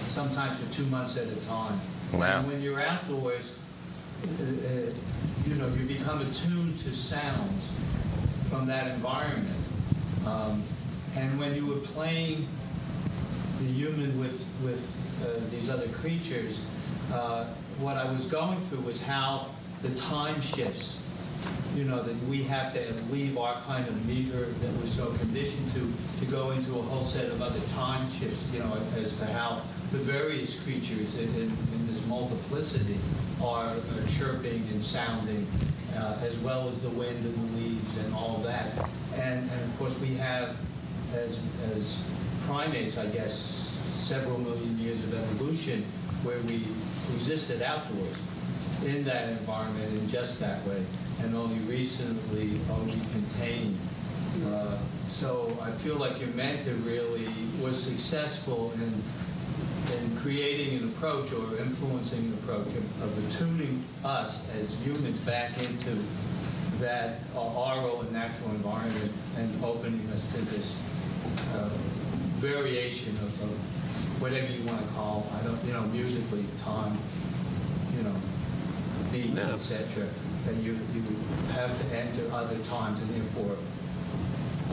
sometimes for 2 months at a time. Wow. And when you're outdoors, you become attuned to sounds from that environment. And when you were playing the human with these other creatures, what I was going through was how the time shifts that we have to leave our kind of meter that we're so conditioned to go into a whole set of other time shifts, as to how the various creatures in this multiplicity are chirping and sounding, as well as the wind and the leaves and all of that. And of course we have, as primates, I guess, several million years of evolution where we existed outdoors in that environment in just that way, and only recently contained. So I feel like your mentor really was successful in creating an approach or influencing an approach of attuning us as humans back into that our own natural environment and opening us to this variation of whatever you want to call, musically, time, beat, etc. That you have to enter other times and therefore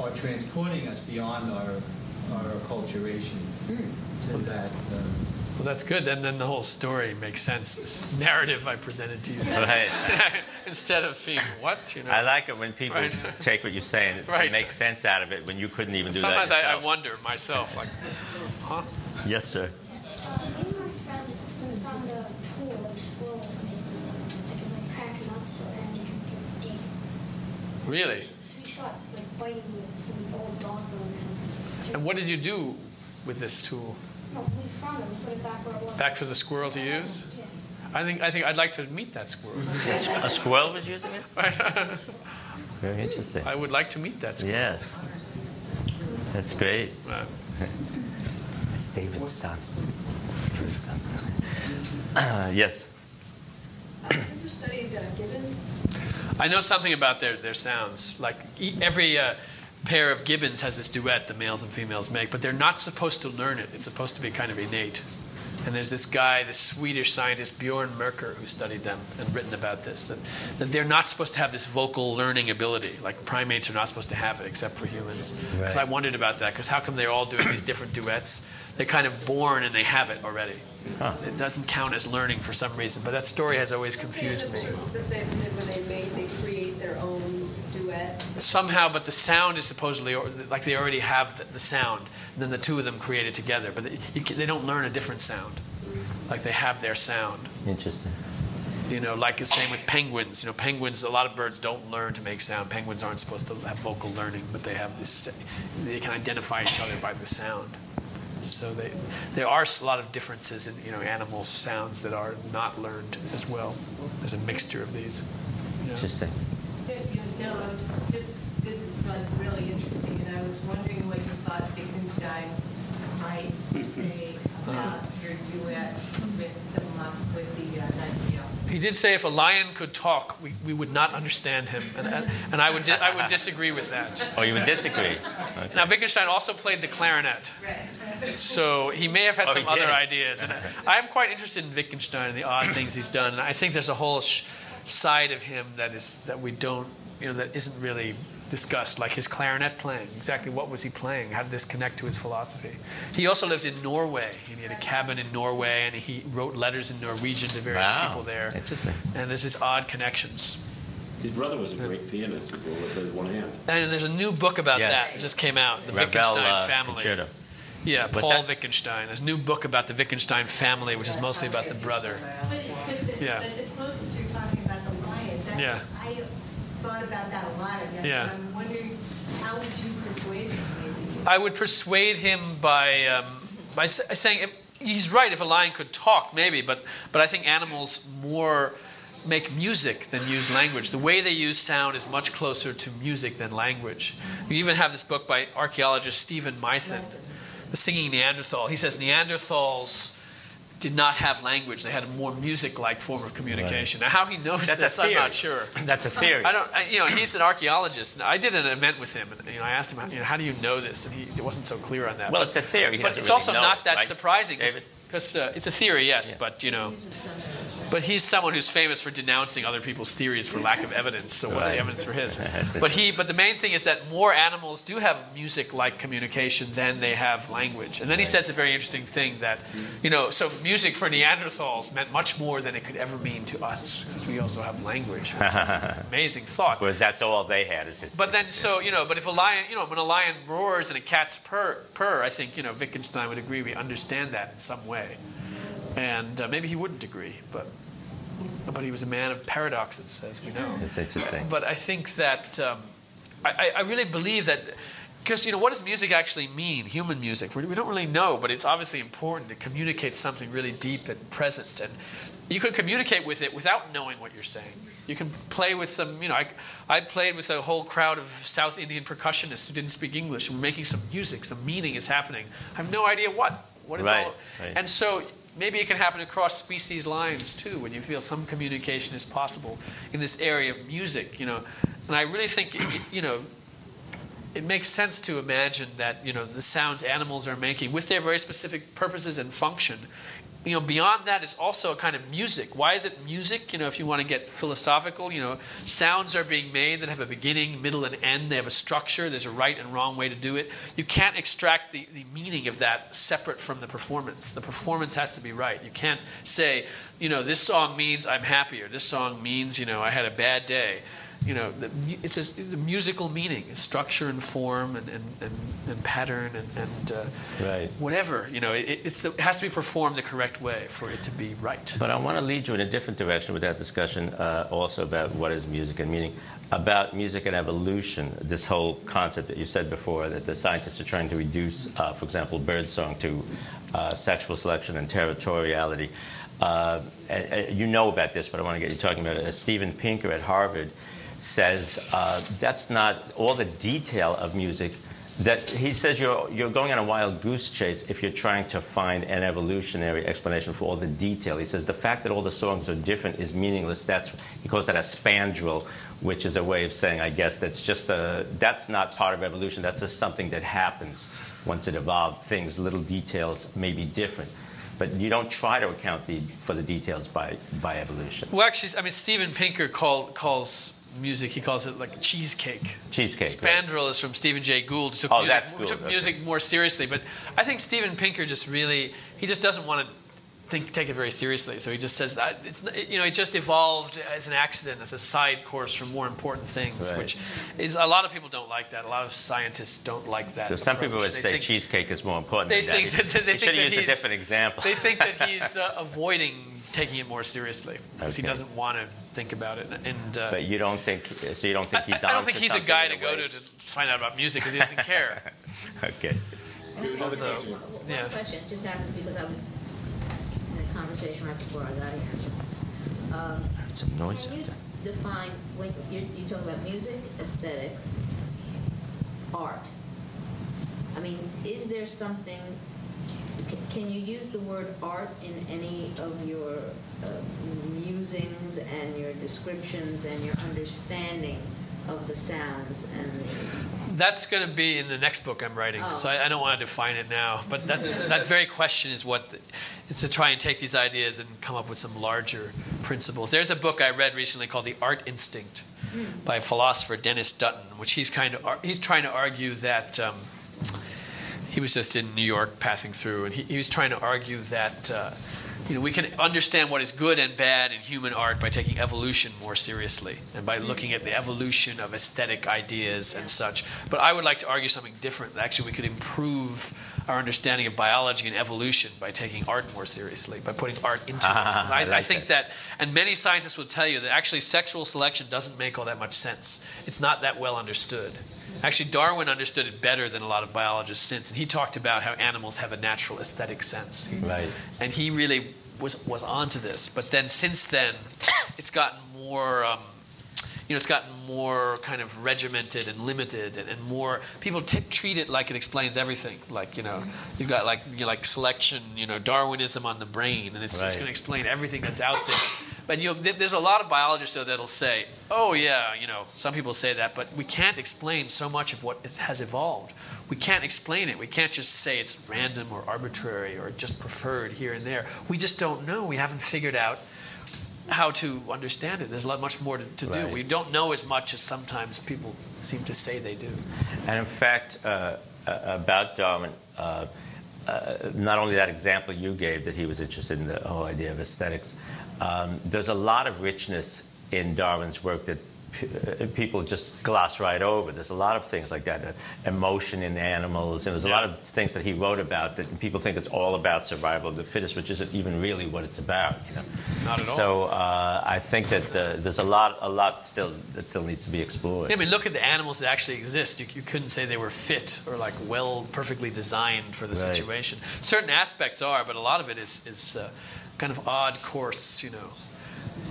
are transporting us beyond our acculturation to that. Well, that's good. And then the whole story makes sense. This narrative I presented to you. Right. Instead of being what, I like it when people take what you're saying and make sense out of it when you couldn't even do Sometimes that Sometimes I wonder myself, like, huh? Yes, sir. Found a tool like squirrel that can crack nuts and you can dig. Really? So we saw it biting with some old dog bones. And what did you do with this tool? No, we found it. We put it back where it was. Back for the squirrel to use? Yeah. I think I'd like to meet that squirrel. A squirrel was using it? Very interesting. I would like to meet that squirrel. Yes. That's great. It's David's son. Yes. Have you studied gibbons? I know something about their sounds. Like every pair of gibbons has this duet the males and females make, but they're not supposed to learn it. It's supposed to be kind of innate. And there's this guy, this Swedish scientist, Björn Merker, who studied them and written about this, that they're not supposed to have this vocal learning ability. Like primates are not supposed to have it except for humans. Because I wondered about that, because how come they're all doing these different duets? They're kind of born and they have it already. Huh. It doesn't count as learning for some reason, but that story has always confused me. When they create their own duet? Somehow, but the sound is supposedly, like they already have the sound, and then the two of them create it together, but they don't learn a different sound. Like they have their sound. Interesting. Like the same with penguins. Penguins, a lot of birds don't learn to make sound. Penguins aren't supposed to have vocal learning, but they have this, they can identify each other by the sound. So there are a lot of differences in animal sounds that are not learned as well. There's a mixture of these. Interesting. This is really interesting, and I was wondering what you thought Wittgenstein might say about your duet with the nightingale. He did say if a lion could talk, we would not understand him, and I would disagree with that. Oh, you would disagree? Okay. Now Wittgenstein also played the clarinet. So he may have had some other ideas. And I'm quite interested in Wittgenstein and the odd things he's done. And I think there's a whole side of him that we don't, that isn't really discussed, like his clarinet playing. Exactly what was he playing? How did this connect to his philosophy? He also lived in Norway. He had a cabin in Norway, and he wrote letters in Norwegian to various people there. Interesting. And there's these odd connections. His brother was a great pianist with one hand. And there's a new book about that. It just came out, the Wittgenstein family. Concerto. Yeah, Paul Wittgenstein. There's a new book about the Wittgenstein family, which is mostly about the brother. Yeah. But it's both that you're talking about the lion. Yeah. I thought about that a lot. Yeah. I'm wondering, how would you persuade him? Maybe? I would persuade him by saying he's right. If a lion could talk, maybe, but I think animals more make music than use language. The way they use sound is much closer to music than language. We even have this book by archaeologist Stephen Mythen, The Singing Neanderthal. He says Neanderthals did not have language. They had a more music-like form of communication. Right. Now, how he knows this, I'm not sure. That's a theory. He's an archologist. I did an event with him, and I asked him, how do you know this? And he wasn't so clear on that. Well, it's a theory. But it's also not that surprising because it's a theory, yes. Yeah. But But he's someone who's famous for denouncing other people's theories for lack of evidence. So what's the evidence for his? But the main thing is that more animals do have music-like communication than they have language. And then he says a very interesting thing that, so music for Neanderthals meant much more than it could ever mean to us, because we also have language. Which is an amazing thought. Whereas that's all they had. But if a lion, when a lion roars and a cat's purr, I think, Wittgenstein would agree we understand that in some way. And maybe he wouldn't agree, but he was a man of paradoxes, as we know. It's interesting. But I think that I really believe that, because what does music actually mean? Human music, we don't really know, but it's obviously important. It communicates something really deep and present, and you could communicate with it without knowing what you're saying. You can play with some, I played with a whole crowd of South Indian percussionists who didn't speak English, and we're making some music, some meaning is happening. I have no idea what is all. Right. And so maybe it can happen across species lines too, when you feel some communication is possible in this area of music, And I really think, it makes sense to imagine that, the sounds animals are making with their very specific purposes and function. Beyond that is also a kind of music. Why is it music? If you want to get philosophical, sounds are being made that have a beginning, middle, and end. They have a structure. There's a right and wrong way to do it. You can't extract the meaning of that separate from the performance. The performance has to be right. You can't say, this song means I'm happier. This song means, I had a bad day. It's the musical meaning, structure and form and pattern and whatever. It has to be performed the correct way for it to be right. But I want to lead you in a different direction with that discussion also about what is music and meaning. About music and evolution, this whole concept that you said before, that the scientists are trying to reduce, for example, birdsong to sexual selection and territoriality. You know about this, but I want to get you talking about it. Steven Pinker at Harvard says that's not all the detail of music. That he says you're going on a wild goose chase if you're trying to find an evolutionary explanation for all the detail. He says the fact that all the songs are different is meaningless. He calls that a spandrel, which is a way of saying, I guess, that's not part of evolution. That's just something that happens once it evolved. Little details may be different. But you don't try to account for the details by evolution. Well, actually, Steven Pinker calls music, he calls it like cheesecake. Spandrel is from Stephen Jay Gould, who took music more seriously. But I think Steven Pinker he just doesn't want to take it very seriously. So he just says that it just evolved as an accident, as a side course from more important things, which is a lot of people don't like that. A lot of scientists don't like that. So some people would say cheesecake is more important. They think that he should have used a different example. They think that he's avoiding taking it more seriously because he doesn't want to think about it. But you don't think so? You don't think he's? I don't think he's a guy to go to find out about music because he doesn't care. Okay. One question just happened because I was in a conversation right before I got here. Some noise. Can you define when you talk about music, aesthetics, art? Is there something? Can you use the word art in any of your musings and your descriptions and your understanding of the sounds and That's going to be in the next book I'm writing, so I don't want to define it now. But that very question is is to try and take these ideas and come up with some larger principles. There's a book I read recently called The Art Instinct by philosopher Dennis Dutton, which he's trying to argue that. He was just in New York passing through, and he was trying to argue that we can understand what is good and bad in human art by taking evolution more seriously and by looking at the evolution of aesthetic ideas and such. But I would like to argue something different. Actually, we could improve our understanding of biology and evolution by taking art more seriously, by putting art into it. I think that, and many scientists will tell you that actually sexual selection doesn't make all that much sense. It's not that well understood. Actually, Darwin understood it better than a lot of biologists since, and he talked about how animals have a natural aesthetic sense. Right. And he really was onto this. But then, since then, it's gotten more, it's gotten more kind of regimented and limited, and more people treat it like it explains everything. Like you've got like selection, Darwinism on the brain, and it's just going to explain everything that's out there. But there's a lot of biologists though that'll say, "Oh yeah, some people say that, but we can't explain so much of what has evolved. We can't explain it. We can't just say it's random or arbitrary or just preferred here and there. We just don't know. We haven't figured out how to understand it. There's a lot much more to do. Right. We don't know as much as sometimes people seem to say they do. And in fact, about Darwin, not only that example you gave that he was interested in the whole idea of aesthetics, there's a lot of richness in Darwin's work that people just gloss right over. There's a lot of things like that, emotion in animals, and there's a lot of things that he wrote about that people think it's all about survival of the fittest, which isn't even really what it's about. You know? Not at all. So I think that there's a lot still that still needs to be explored. Yeah, I mean, look at the animals that actually exist. You couldn't say they were fit or like perfectly designed for the situation. Certain aspects are, but a lot of it is kind of odd course,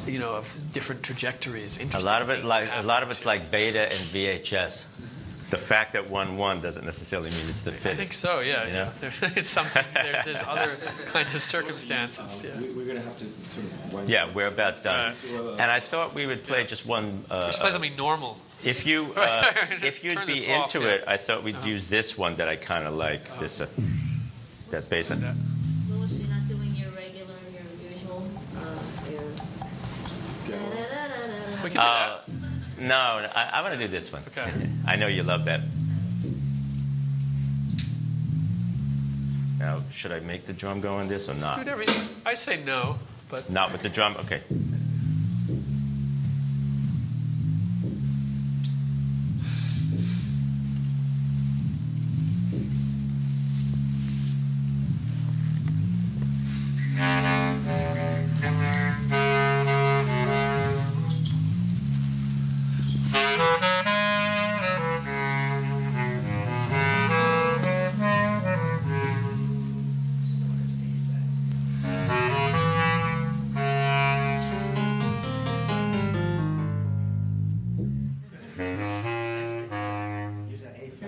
of different trajectories. A lot of it's like beta and VHS. The fact that one won doesn't necessarily mean it's the fittest. I think so. Yeah. You know? It's something. There's other kinds of circumstances. Yeah. We're going to have to sort of. Yeah, we're about done. And I thought we would play just one. Let's play something normal. If you'd turn be this off, into it, I thought we'd use this one that I kind of like. This that bass. Louis, you're not doing your regular, your usual, We can do that. No, I want to do this one. Okay. I know you love that. Now, should I make the drum go on this or not? Do whatever. I say no, but Not with the drum? Okay.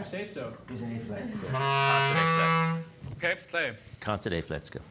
say so. Use an A flat scale. Okay, play. Concert A flat scale.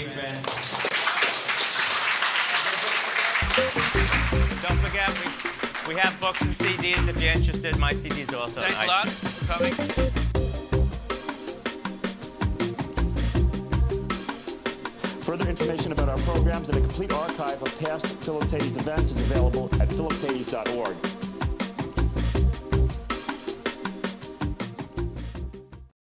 you, Fran. Don't forget, we have books and CDs if you're interested. My CDs are also. Thanks a lot for coming. Further information about our programs and a complete archive of past Philoctates events is available at philoctates.org.